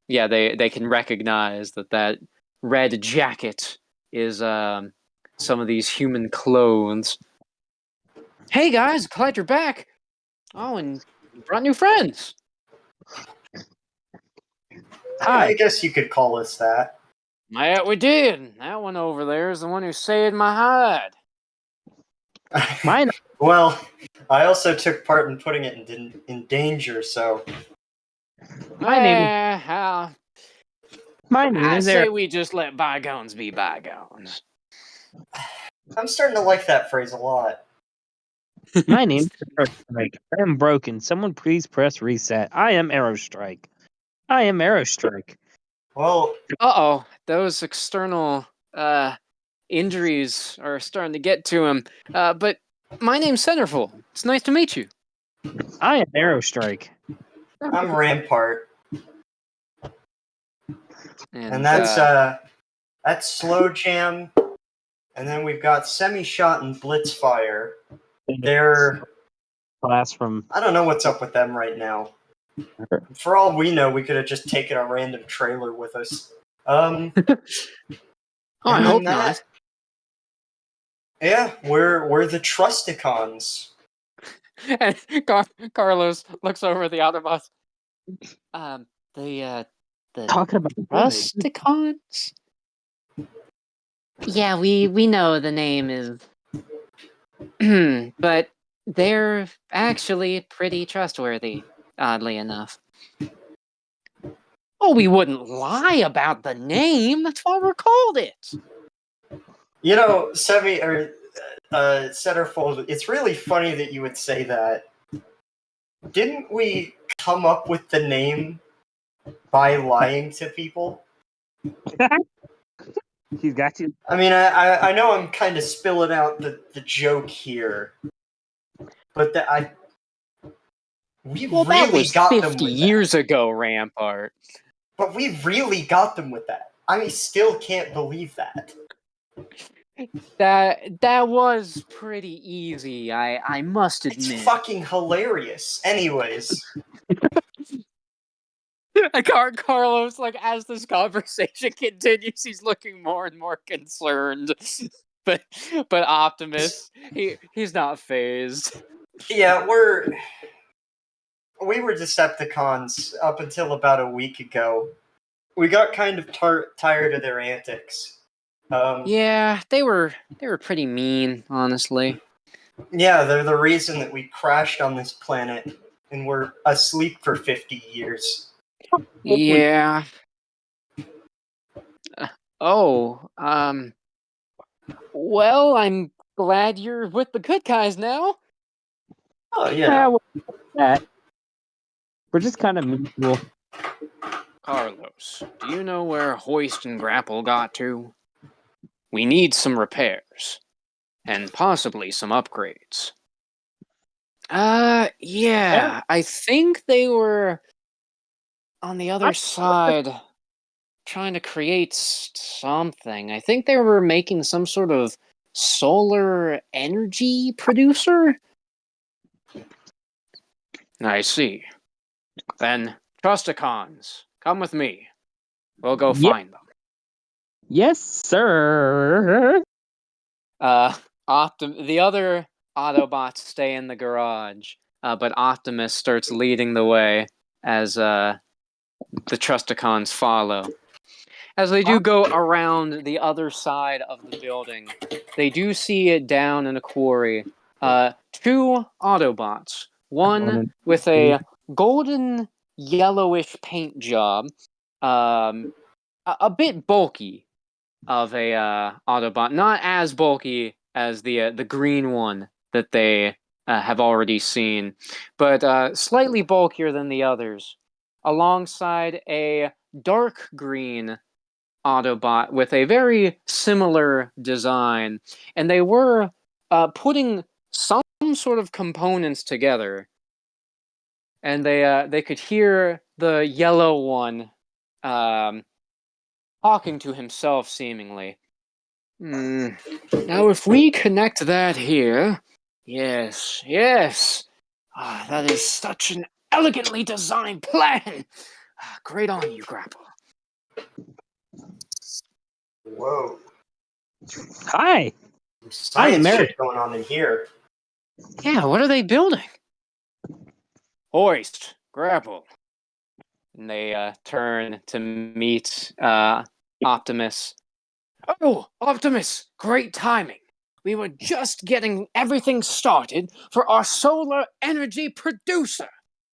yeah, they can recognize that red jacket is some of these human clothes. Hey guys, glad you're back. Oh, and you brought new friends. I guess you could call us that. Yeah, we did. That one over there is the one who saved my hide. Mine. Well, I also took part in putting it in danger, so My name is. My name I is say Eric. we just let bygones be bygones. I'm starting to like that phrase a lot. My name is Aerostrike. I am broken. Someone please press reset. I am Aerostrike. I am Aerostrike. Well, Uh-oh, those external injuries are starting to get to him. But my name's Centerfold. It's nice to meet you. I am Aerostrike. I'm Rampart, And that's Slow Jam, and then we've got Semi Shot and Blitzfire. They're Class from. I don't know what's up with them right now. For all we know, we could have just taken a random trailer with us. oh, I and hope then not. Yeah, we're the Trusticons. And Carlos looks over at the Autobots. The Talking about Rusticons? Yeah, we know the name is but they're actually pretty trustworthy, oddly enough. Oh, we wouldn't lie about the name. That's why we're called it. You know, Centerfold, it's really funny that you would say that. Didn't we come up with the name by lying to people? He's got you. I mean, I know I'm kind of spilling out the joke here, but we Well, really that was got them 50 with years that. ago, Rampart. But we really got them with that. I still can't believe that. That was pretty easy, I must It's admit. fucking hilarious. Anyways. Carlos, like, as this conversation continues, he's looking more and more concerned. But Optimus, he's not phased. Yeah, we were Decepticons up until about a week ago. We got kind of tired of their antics. Yeah, they were pretty mean, honestly. Yeah, they're the reason that we crashed on this planet and we're asleep for 50 years. Yeah. Oh, well, I'm glad you're with the good guys now. Oh, Yeah, yeah. we're just kind of mutual. Carlos, do you know where Hoist and Grapple got to? We need some repairs. And possibly some upgrades. Yeah. I think they were on the other side trying to create something. I think they were making some sort of solar energy producer? I see. Then, Trusticons, come with me. We'll go Yep. find them. Yes, sir. The other Autobots stay in the garage, but Optimus starts leading the way as the Trusticons follow. As they do go around the other side of the building, they do see it down in a quarry. Two Autobots, one with a golden yellowish paint job, a bit bulky of a Autobot, not as bulky as the green one that they have already seen, but slightly bulkier than the others, alongside a dark green Autobot with a very similar design, and they were putting some sort of components together, and they could hear the yellow one talking to himself seemingly. Now, if we connect that here, yes, that is such an elegantly designed plan. Great on you, Grapple. Whoa. Hi. Science American. shit going on in here. Yeah, what are they building? Hoist, Grapple. And they turn to meet Optimus. Oh, Optimus! Great timing! We were just getting everything started for our solar energy producer.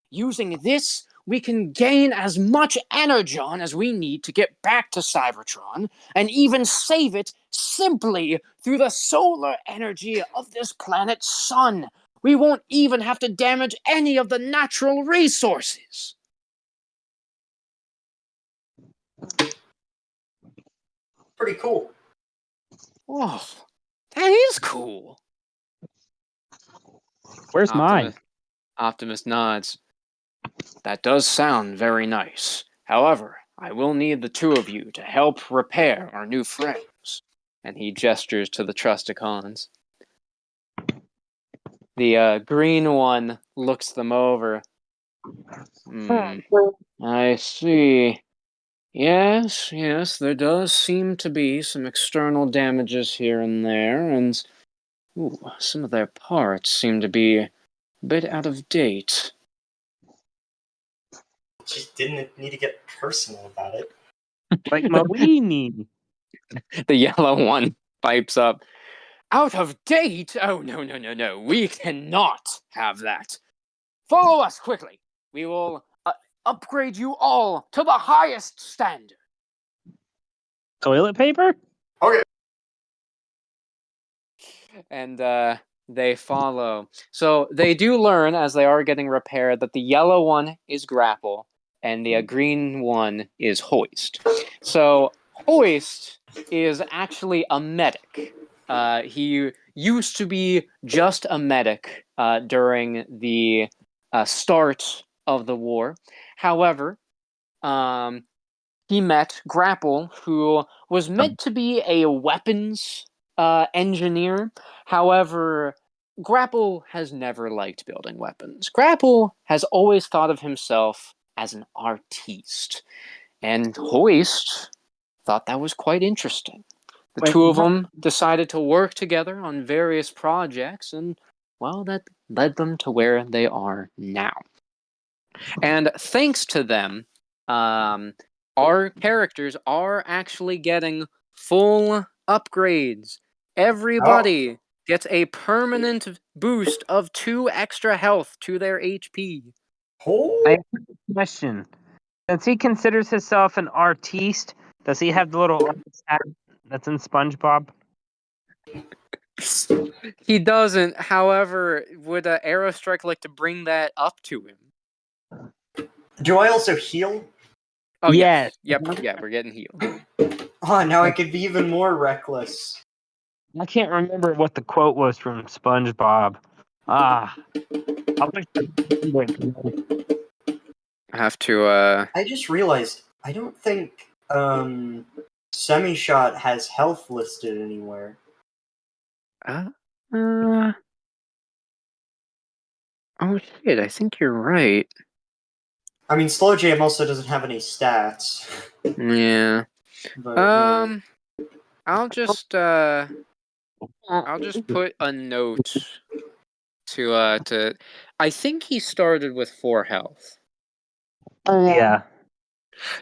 Using this, we can gain as much energon as we need to get back to Cybertron, and even save it simply through the solar energy of this planet's sun. We won't even have to damage any of the natural resources. Pretty cool. Oh, that is cool. Where's mine? Optimus nods. That does sound very nice. However, I will need the two of you to help repair our new friends. And he gestures to the Trusticons. The green one looks them over. I see. Yes, there does seem to be some external damages here and there, and some of their parts seem to be a bit out of date. Just didn't need to get personal about it. Like my weenie. The yellow one pipes up. Out of date? Oh, no. We cannot have that. Follow us quickly. We will upgrade you all to the highest standard. Toilet paper? Okay. And they follow. So they do learn as they are getting repaired that the yellow one is Grapple and the green one is Hoist. So Hoist is actually a medic. He used to be just a medic during the start of the war. However, he met Grapple, who was meant to be a weapons engineer. However, Grapple has never liked building weapons. Grapple has always thought of himself as an artiste. And Hoist thought that was quite interesting. The two of them decided to work together on various projects, and, well, that led them to where they are now. And thanks to them, our characters are actually getting full upgrades. Everybody gets a permanent boost of 2 extra health to their HP. Oh, I have a question. Since he considers himself an artiste, does he have the little artist hat that's in SpongeBob? He doesn't. However, would Aerostrike like to bring that up to him? do I also heal? Oh Yes. yes. Yep. Yeah, we're getting healed. Oh, now I could be even more reckless. I can't remember what the quote was from SpongeBob. I'll I have to. I just realized I don't think Semi-Shot has health listed anywhere. Oh shit! I think you're right. I mean, Slow Jam also doesn't have any stats. Yeah. But yeah. I'll just put a note to. I think he started with 4 health. Yeah.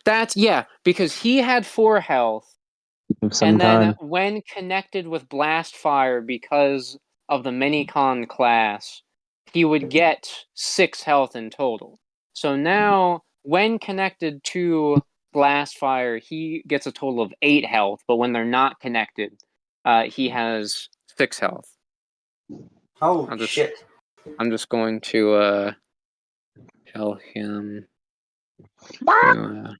That's because he had 4 health. And then when connected with Blast Fire because of the Minicon class, he would get 6 health in total. So now, when connected to Blast Fire, he gets a total of 8 health, but when they're not connected, he has 6 health. Oh, shit. I'm just going to tell him to,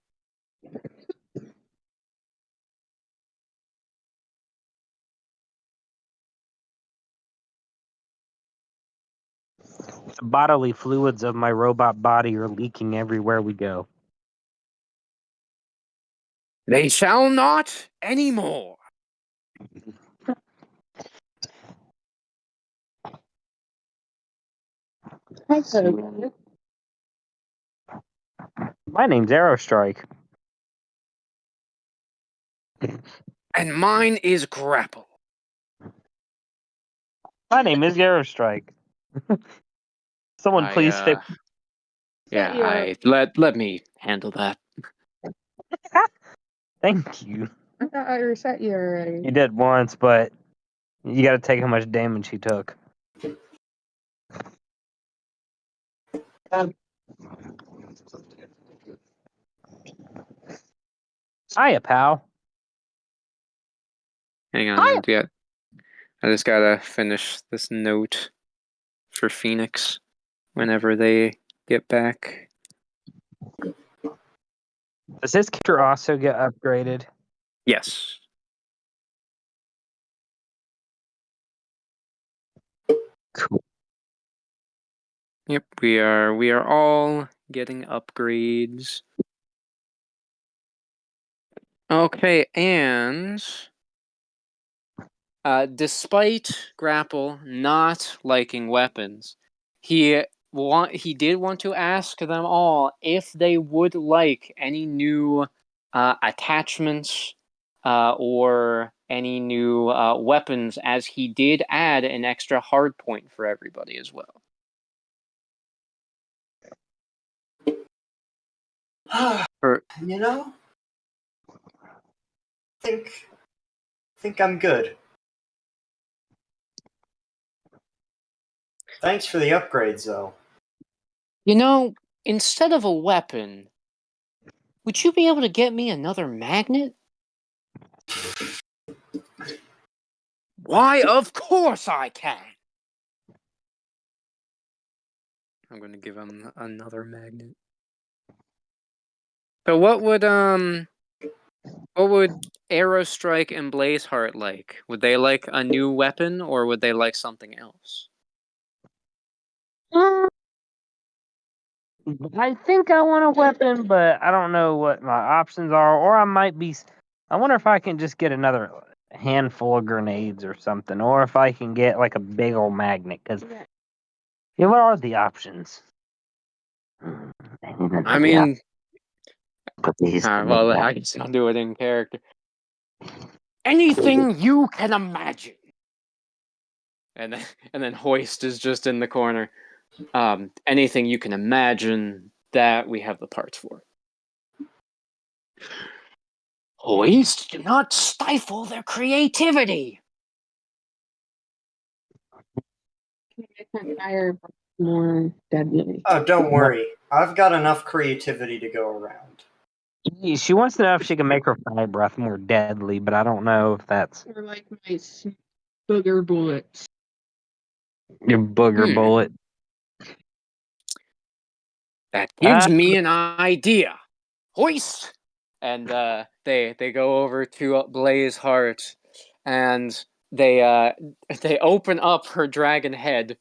The bodily fluids of my robot body are leaking everywhere we go. They shall not anymore. My name's Aerostrike. And mine is Grapple. My name is Aerostrike. Someone please fix. Yeah, let me handle that. Thank you. I thought I reset you already. You did once, but you got to take how much damage he took. Hiya, pal. Hang on, I just gotta finish this note for Phoenix whenever they get back. Does his character also get upgraded? Yes. Cool. Yep, we are all getting upgrades. Okay, and despite Grapple not liking weapons, he did want to ask them all if they would like any new attachments or any new weapons, as he did add an extra hard point for everybody as well. You know? Think I'm good. Thanks for the upgrades, though. You know, instead of a weapon, would you be able to get me another magnet? Why, of course I can! I'm going to give him another magnet. So what would Aerostrike and Blazeheart like? Would they like a new weapon, or would they like something else? I think I want a weapon, but I don't know what my options are. Or I wonder if I can just get another handful of grenades or something. Or if I can get like a big old magnet. Because, what are the options? I mean, well, I guess I'll do it in character. Anything you can imagine. And then Hoist is just in the corner. Anything you can imagine, that we have the parts for. Hoist, do not stifle their creativity. Make my fire more deadly. Oh, don't worry. I've got enough creativity to go around. She wants to know if she can make her fire breath more deadly, but I don't know if that's Or like my booger bullets. your booger bullet. That gives me an idea. Hoist! And they go over to Blaze Heart, and they open up her dragon head,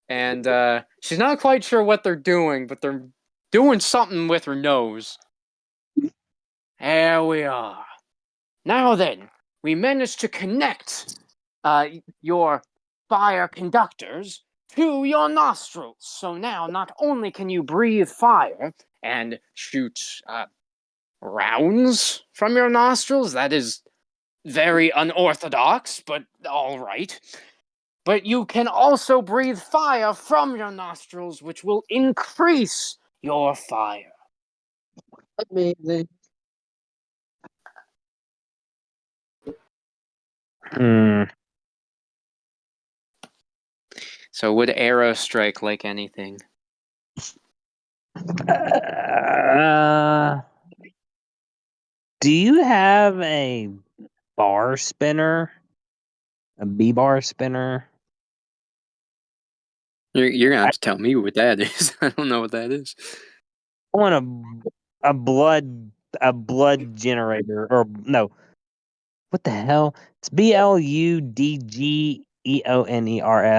and she's not quite sure what they're doing, but they're doing something with her nose. There we are. Now then, we managed to connect your fire conductors to your nostrils. So now, not only can you breathe fire and shoot rounds from your nostrils, that is very unorthodox, but all right. But you can also breathe fire from your nostrils, which will increase your fire. Amazing. So would arrow strike like anything? Do you have a bar spinner? A B-bar spinner? You're gonna have to tell me what that is. I don't know what that is. I want a blood generator, or no, what the hell? It's BLUDGEONERS.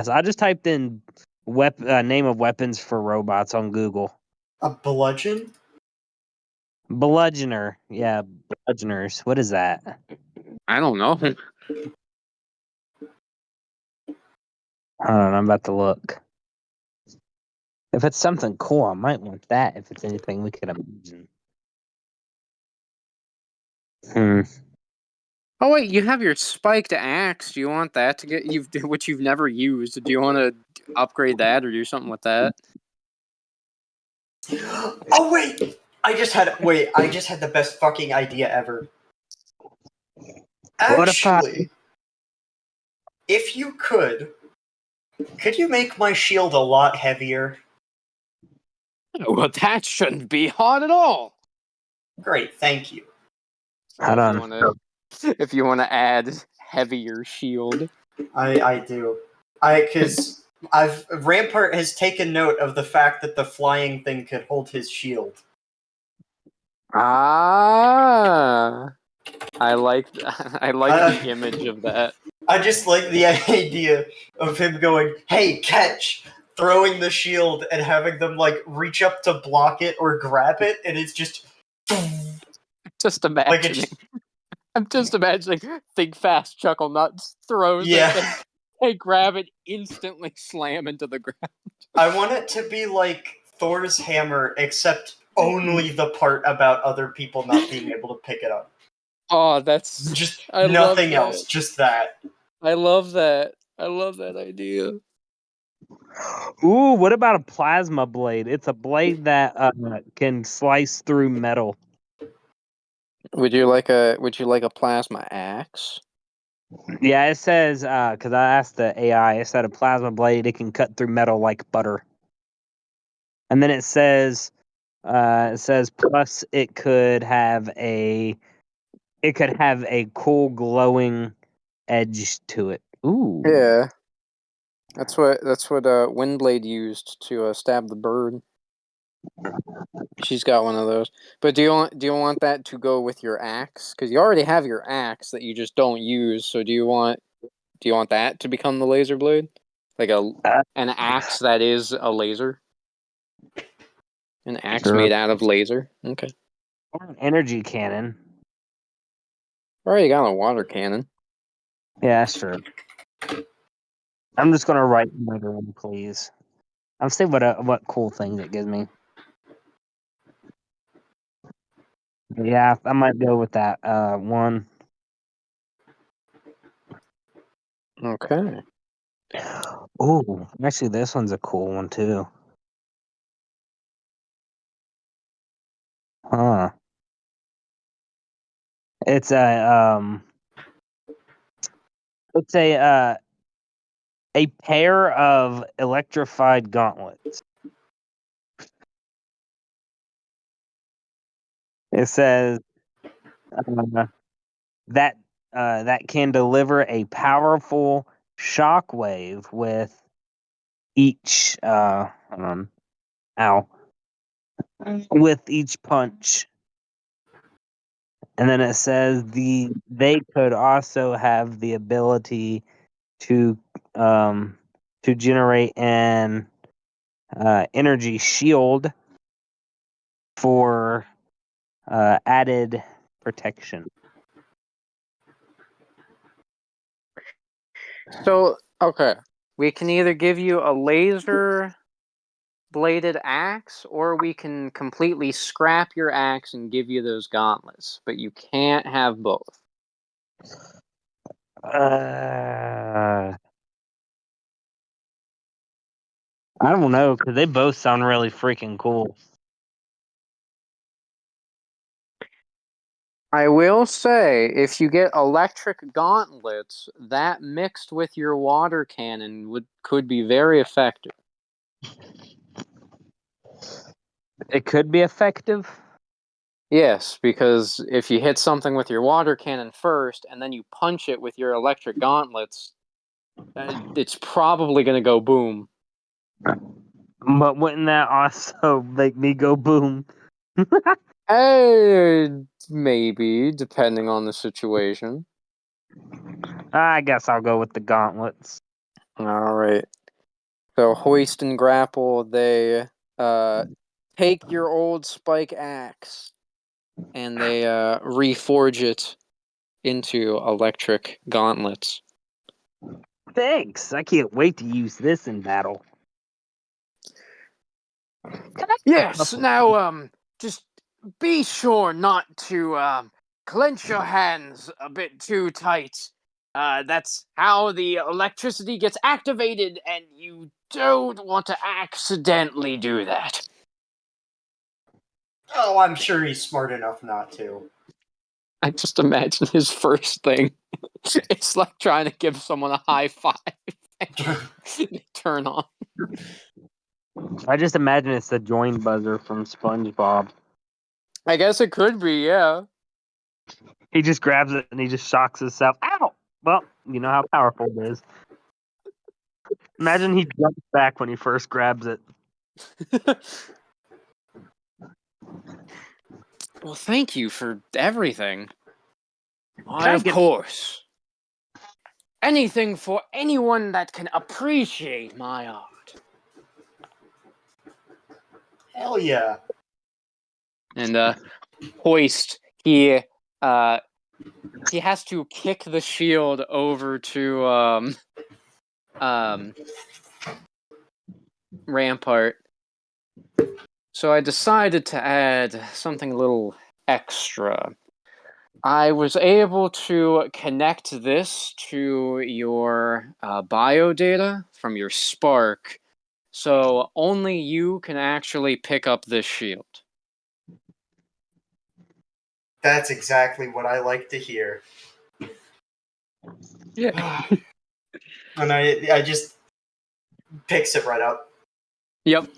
I just typed in name of weapons for robots on Google. A bludgeon? Bludgeoner, yeah, bludgeoners. What is that? I don't know. Hold on, I'm about to look. If it's something cool, I might want that. If it's anything we could imagine. Oh wait, you have your spiked axe. Do you want that to get which you've never used? Do you want to upgrade that or do something with that? Oh wait! I just had the best fucking idea ever. What if Actually, if you could you make my shield a lot heavier? Well, that shouldn't be hard at all. Great, thank you. Hold on. If you want to add heavier shield, I do. Because Rampart has taken note of the fact that the flying thing could hold his shield. I like the image of that. I just like the idea of him going, "Hey, catch!" throwing the shield and having them like reach up to block it or grab it, and it's just Just imagining. I'm just imagining Think Fast, Chuckle Nuts throws it, and they grab it, instantly slam into the ground. I want it to be like Thor's hammer, except only the part about other people not being able to pick it up. Oh, that's Just I nothing love else, just that. I love that. I love that idea. Ooh, what about a plasma blade? It's a blade that can slice through metal. Would you like a plasma axe? Yeah, it says because I asked the AI, it said a plasma blade it can cut through metal like butter. And then it says plus it could have a cool glowing edge to it. Ooh. Yeah. That's what Windblade used to stab the bird. She's got one of those. But do you want that to go with your axe? Because you already have your axe that you just don't use. So do you want that to become the laser blade? Like an axe that is a laser? An axe Sure. made out of laser? Okay. Or an energy cannon. Already got a water cannon. Yeah, that's true. I'm just gonna write another one, please. I'll see what cool things it gives me. Yeah, I might go with that one. Okay. Ooh, actually, this one's a cool one too. Huh. It's a pair of electrified gauntlets. It says that can deliver a powerful shockwave with each with each punch. And then it says they could also have the ability to generate an energy shield for added protection. So, okay. We can either give you a laser bladed axe, or we can completely scrap your axe and give you those gauntlets. But you can't have both. I don't know, because they both sound really freaking cool. I will say, if you get electric gauntlets, that mixed with your water cannon could be very effective. It could be effective. Yes, because if you hit something with your water cannon first, and then you punch it with your electric gauntlets, it's probably going to go boom. But wouldn't that also make me go boom? Maybe, depending on the situation. I guess I'll go with the gauntlets. All right. So hoist and grapple, they take your old spike axe and they reforge it into electric gauntlets. Thanks. I can't wait to use this in battle. Yes. Now, just be sure not to clench your hands a bit too tight. That's how the electricity gets activated, and you don't want to accidentally do that. Oh, I'm sure he's smart enough not to. I just imagine his first thing. It's like trying to give someone a high five. They turn on. I just imagine it's the join buzzer from SpongeBob. I guess it could be, yeah. He just grabs it and he just shocks himself. Ow! Well, you know how powerful it is. Imagine he jumps back when he first grabs it. Well, thank you for everything. Why, Thank of you. course. Anything for anyone that can appreciate my art. Hell yeah. And Hoist, he has to kick the shield over to Rampart. So I decided to add something a little extra. I was able to connect this to your bio data from your Spark, so only you can actually pick up this shield. That's exactly what I like to hear. Yeah. And I just picks it right up. Yep.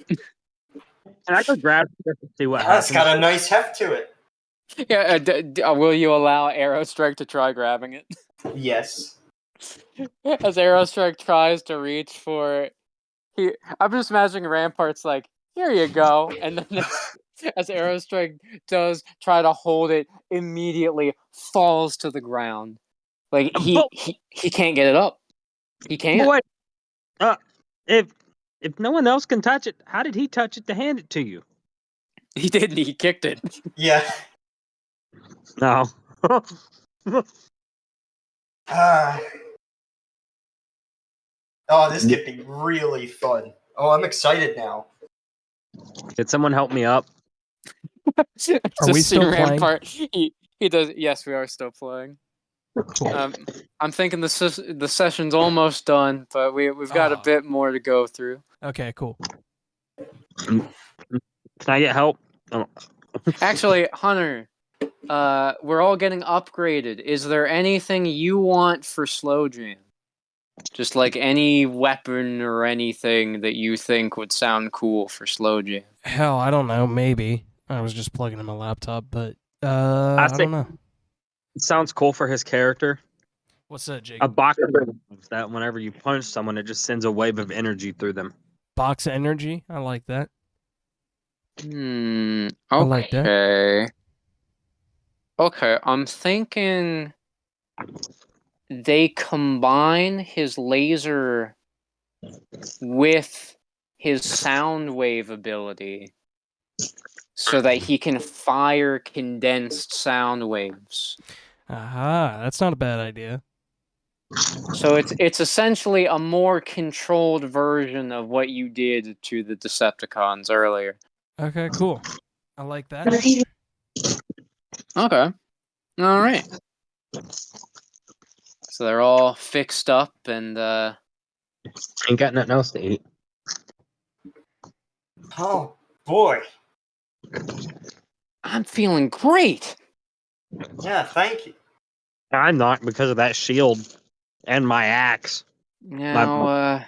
And I go grab it to see what That's happens. got a nice heft to it. Yeah. Will you allow Aerostrike to try grabbing it? Yes. As Aerostrike tries to reach for it, I'm just imagining Rampart's like, "Here you go," and then as Aerostrike does try to hold it, immediately falls to the ground. Like he can't get it up. He can't. Boy, if no one else can touch it, how did he touch it to hand it to you? He didn't. He kicked it. Yeah. No. Oh, this could be really fun. Oh, I'm excited now. Did someone help me up? Are we Just see still playing? Rampart. He does. Yes, we are still playing. Cool. I'm thinking the session's almost done, but we've got a bit more to go through. Okay, cool. Can I get help? Oh, Actually, Hunter, we're all getting upgraded. Is there anything you want for Slow Jam? Just like any weapon or anything that you think would sound cool for Slow Jam. Hell, I don't know. Maybe I was just plugging in my laptop, but I I don't know. It sounds cool for his character. What's that, Jake? A boxer that whenever you punch someone, it just sends a wave of energy through them. Box of energy. I like that. Okay. I like that. Okay, I'm thinking they combine his laser with his sound wave ability so that he can fire condensed sound waves. Aha, that's not a bad idea. So it's essentially a more controlled version of what you did to the Decepticons earlier. Okay, cool. I like that. Okay. All right. So they're all fixed up and Ain't got nothing else to eat. Oh boy. I'm feeling great. Yeah, thank you. I'm not because of that shield and my axe. Now,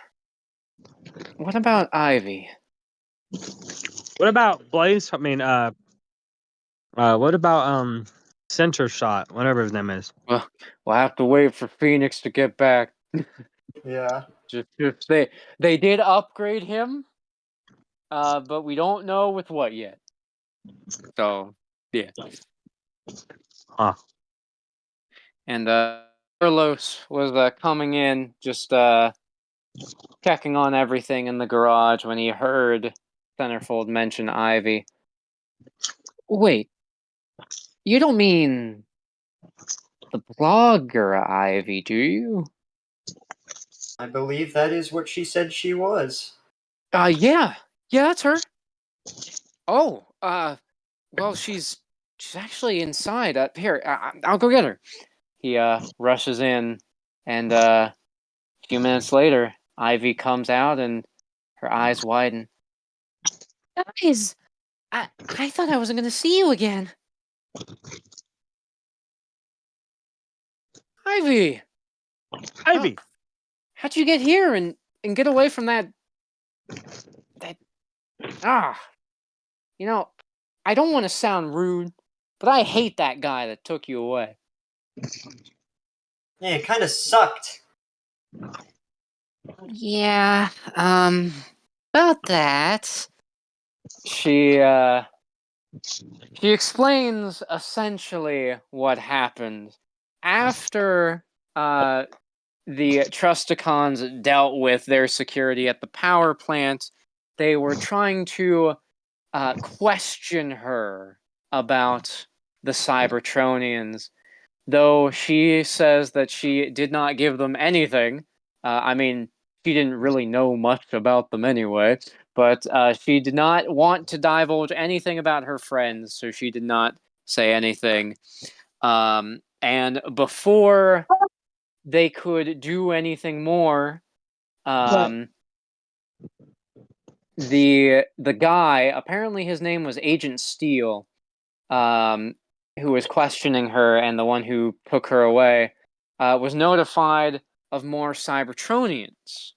what about Ivy? What about Blaze? I mean, what about Center Shot, whatever his name is? Well, we'll have to wait for Phoenix to get back. Yeah. Just they did upgrade him, but we don't know with what yet. So yeah. Huh. And Carlos was coming in, just checking on everything in the garage when he heard Centerfold mention Ivy. Wait, you don't mean the blogger Ivy, do you? I believe that is what she said she was. Yeah, that's her. Oh, well, she's actually inside. Here, I'll go get her. He rushes in, and a few minutes later, Ivy comes out, and her eyes widen. Guys, I thought I wasn't gonna see you again. Ivy, Ivy. how'd you get here and get away from that? You know, I don't want to sound rude, but I hate that guy that took you away. Yeah, it kind of sucked. Yeah, about that. She explains essentially what happened after the Trusticons dealt with their security at the power plant. They were trying to question her about the Cybertronians, though she says that she did not give them anything. I mean, she didn't really know much about them anyway, but she did not want to divulge anything about her friends, so she did not say anything. And before they could do anything more, the guy, apparently his name was Agent Steele, who was questioning her and the one who took her away, was notified of more Cybertronians.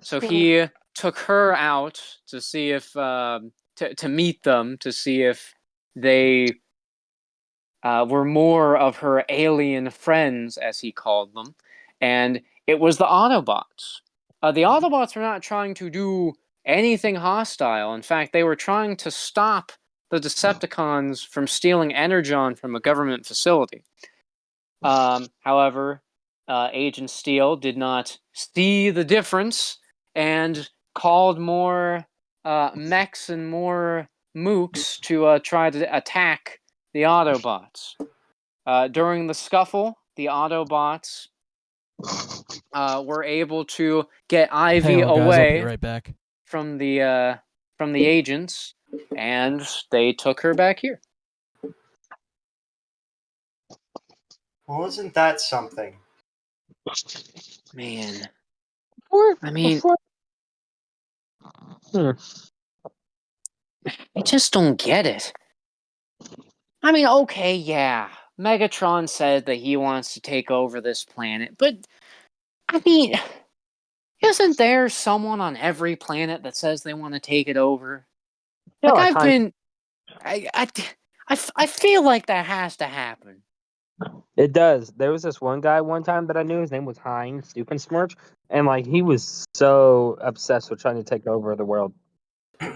So he took her out to see if to meet them, to see if they were more of her alien friends, as he called them, and it was the Autobots. The Autobots were not trying to do anything hostile. In fact, they were trying to stop the Decepticons from stealing Energon from a government facility. However, Agent Steele did not see the difference and called more mechs and more mooks to try to attack the Autobots. During the scuffle, the Autobots were able to get Ivy Hang on, guys. I'll be away right back. from the agents, and they took her back here. Well, isn't that something? Man, Before, I mean, before, I just don't get it. I mean, okay, yeah. Megatron said that he wants to take over this planet, but I mean, isn't there someone on every planet that says they want to take it over? Yeah, Like like I've been, I feel like that has to happen. it does. There was this one guy one time that I knew. His name was Heinz Doofensmirch, and like he was so obsessed with trying to take over the world.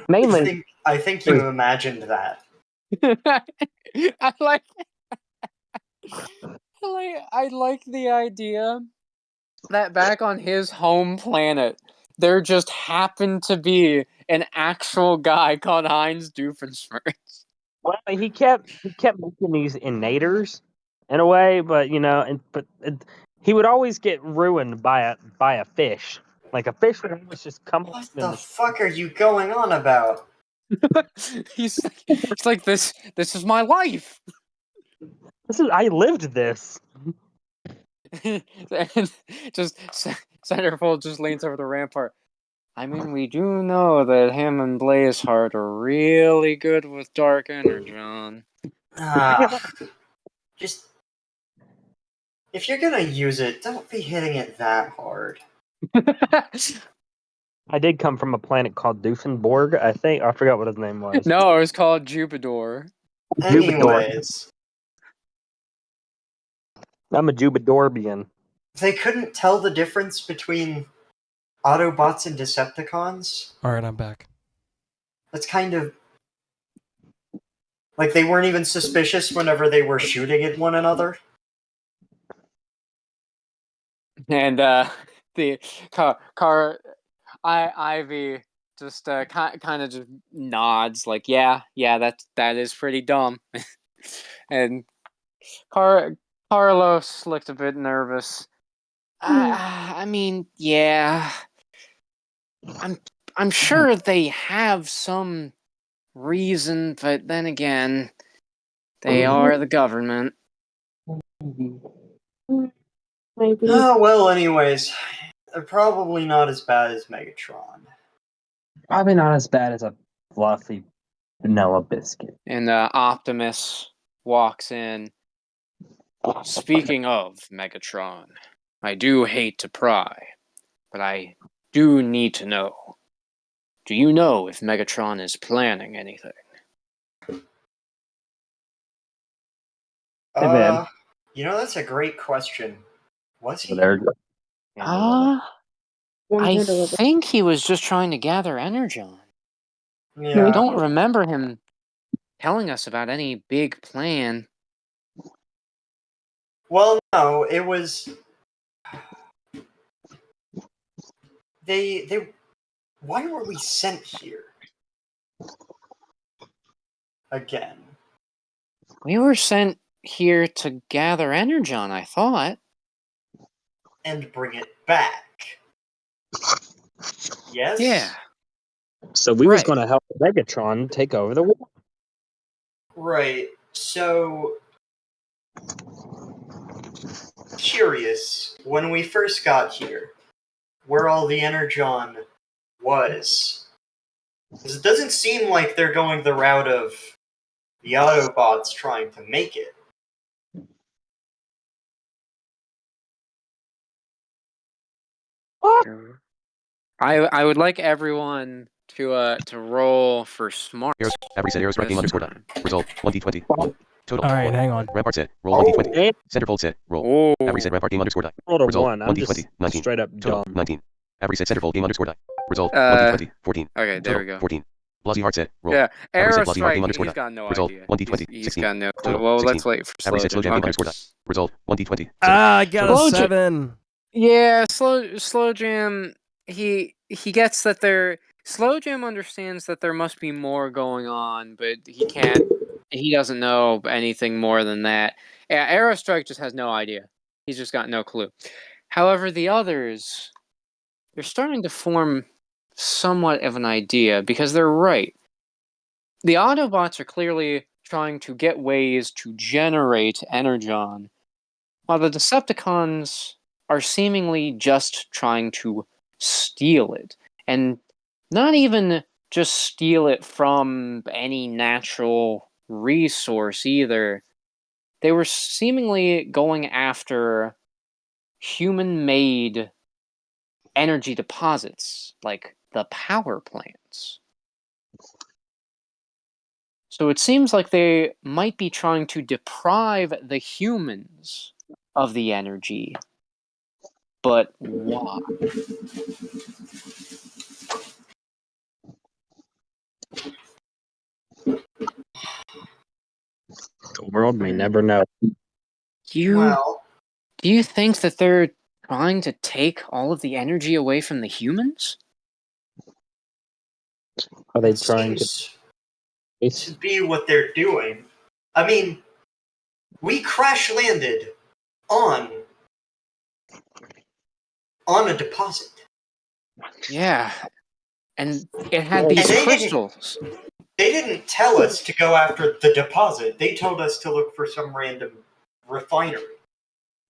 Mainly, I think you imagined that. I like I like the idea that back on his home planet, there just happened to be an actual guy called Heinz Doofenshmirtz. well, he kept making these innators in a way, but he would always get ruined by a fish. Like a fish would always just come What in the fuck are you going on about? He's like this is my life. I lived this. And just Centerfold just leans over the rampart. I mean, we do know that him and Blazeheart are really good with Dark Energon. Just if you're gonna use it, don't be hitting it that hard. I did come from a planet called Doofenborg. I think I forgot what his name was. No, it was called Jupiter. Jupiter. Anyways, I'm a Jubidorbian. they couldn't tell the difference between Autobots and Decepticons. All right, I'm back. That's kind of like they weren't even suspicious whenever they were shooting at one another. And the Ivy just kind of just nods like, yeah, that is pretty dumb. And Carlos looked a bit nervous. I mean, yeah, I'm sure they have some reason, but then again, they are the government. Maybe. Oh, well, anyways, they're probably not as bad as Megatron. Probably not as bad as a fluffy vanilla biscuit. And Optimus walks in. Speaking of Megatron, I do hate to pry, but I do need to know. Do you know if Megatron is planning anything? man. That's a great question. Was he? There. I Handle it. think he was just trying to gather Energon. Yeah. I don't remember him telling us about any big plan. Well, no, it was. They. Why were we sent here? Again. We were sent here to gather Energon, I thought. And bring it back. Yes? Yeah. So we was Right. going to help Megatron take over the world. Right. So. Curious, when we first got here, where all the Energon was. 'Cause it doesn't seem like they're going the route of the Autobots trying to make it. I would like everyone to roll for smart. Heroes. Avery said Heroes Strike Game this underscore die. time. Result 1d20. Total. All right, 4. hang on. Rampart said roll 1d20. And Centerfold said roll. Oh, Avery said Rampart Game underscore die. rolled a Result 1. I'm just 1d20. 19. straight up Total dumb. 19. Avery said Centerfold Game underscore die. Result Uh, 1d20. 14. okay, there we Total go. 14. Blasey Heart said roll. Yeah, Avery said Blasey Heart Aerostrike, Game underscore he's die. got no Result idea. 1d20. He's 16. got no clue. Total Well, 16. let's wait for Avery Slow said Slow Jam Jam. Game Okay. underscore die. Result 1d20. 17. I got Slow a Jam- 7. Yeah, Slow Jam. He gets that there. Slow Jam understands that there must be more going on, but he can't. He doesn't know anything more than that. Yeah, Aerostrike just has no idea. He's just got no clue. However, the others, they're starting to form somewhat of an idea because they're right. The Autobots are clearly trying to get ways to generate Energon, while the Decepticons are seemingly just trying to steal it. And not even just steal it from any natural resource either. They were seemingly going after human-made energy deposits, like the power plants. So it seems like they might be trying to deprive the humans of the energy. But why? The world may never know. Do you Well, think that they're trying to take all of the energy away from the humans? Are they it trying to? seems to be what they're doing. I mean, we crash landed on a deposit. Yeah. And it had And these they didn't- crystals. They didn't tell us to go after the deposit. They told us to look for some random refinery.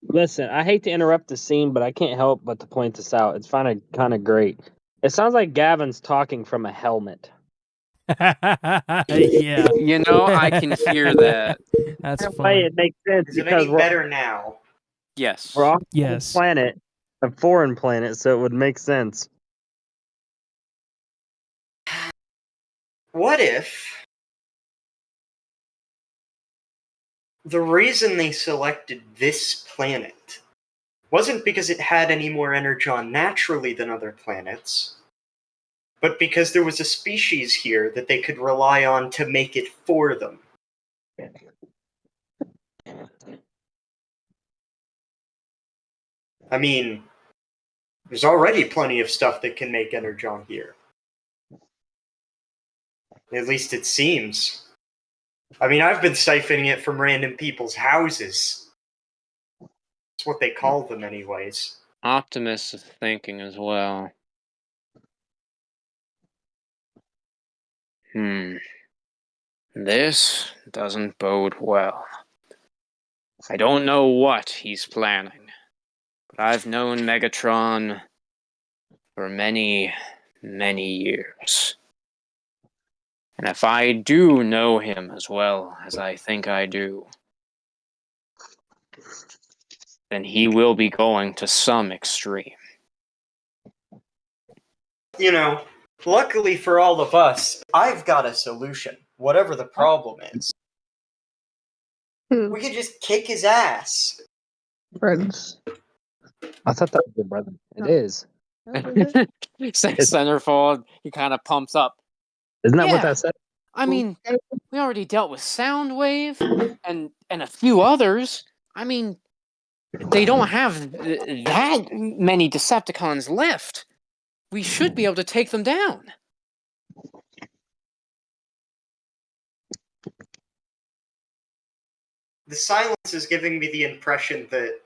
Listen, I hate to interrupt the scene, but I can't help but to point this out. It's kind of great. It sounds like Gavin's talking from a helmet. Yeah. You know, I can hear that. That's In a way, fun. it makes sense Is it because any better now? Yes. we're off Yes. a planet, a foreign planet, so it would make sense. What if the reason they selected this planet wasn't because it had any more energon naturally than other planets, but because there was a species here that they could rely on to make it for them? I mean, there's already plenty of stuff that can make energon here. At least it seems. I mean, I've been siphoning it from random people's houses. That's what they call them, anyways. Optimus is thinking as well. This doesn't bode well. I don't know what he's planning, but I've known Megatron for many, many years. And if I do know him as well as I think I do, then he will be going to some extreme. You know, luckily for all of us, I've got a solution, whatever the problem is. We could just kick his ass. Friends. I thought that was your brother. It is. Centerfold, he kind of pumps up. Isn't that what Yeah. that said? I mean, we already dealt with Soundwave and a few others. I mean, they don't have that many Decepticons left. We should be able to take them down. The silence is giving me the impression that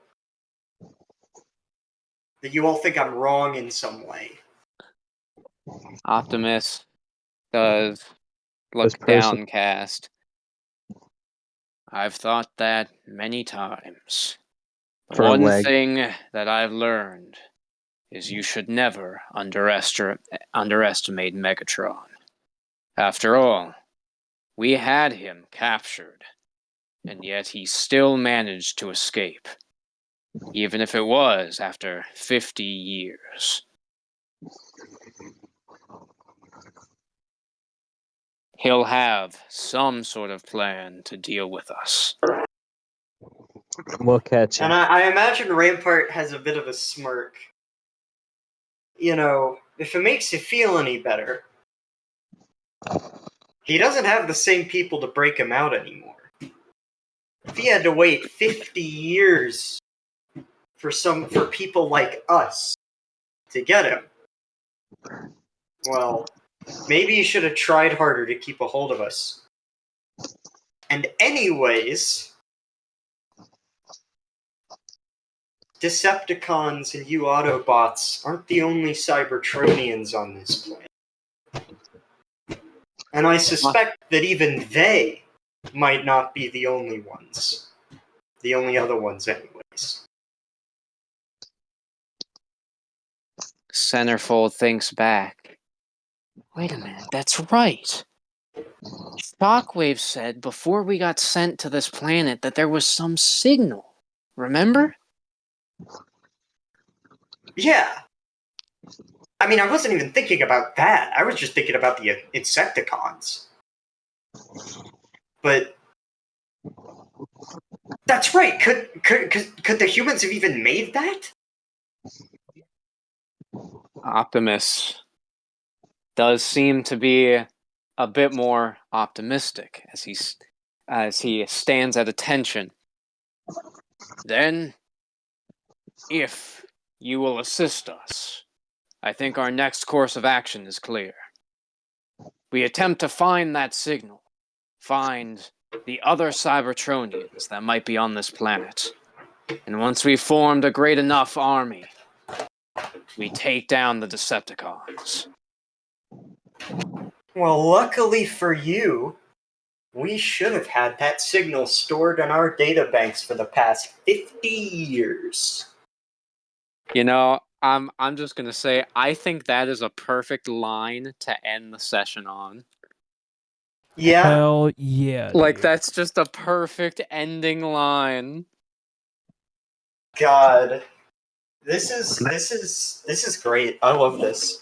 you all think I'm wrong in some way. Optimus does This look person- downcast. I've thought that many times. For a One leg. thing that I've learned is you should never underestimate Megatron. After all, we had him captured, and yet he still managed to escape, even if it was after 50 years. He'll have some sort of plan to deal with us. We'll catch And him. I imagine Rampart has a bit of a smirk. You know, if it makes you feel any better, he doesn't have the same people to break him out anymore. If he had to wait 50 years for people like us to get him, well, maybe he should have tried harder to keep a hold of us. And anyways, Decepticons and you Autobots aren't the only Cybertronians on this planet. And I suspect that even they might not be the only ones. The only other ones, anyways. Centerfold thinks back. Wait a minute, that's right. Shockwave said before we got sent to this planet that there was some signal. Remember? Yeah. I mean, I wasn't even thinking about that. I was just thinking about the Insecticons. But that's right. Could the humans have even made that? Optimus does seem to be a bit more optimistic as he stands at attention. Then, if you will assist us, I think our next course of action is clear. We attempt to find that signal, find the other Cybertronians that might be on this planet. And once we've formed a great enough army, we take down the Decepticons. Well, luckily for you, we should have had that signal stored in our databanks for the past 50 years. You know, I'm just gonna say I think that is a perfect line to end the session on. Yeah, Hell yeah. Like dude. that's just a perfect ending line. God. This is great. I love this.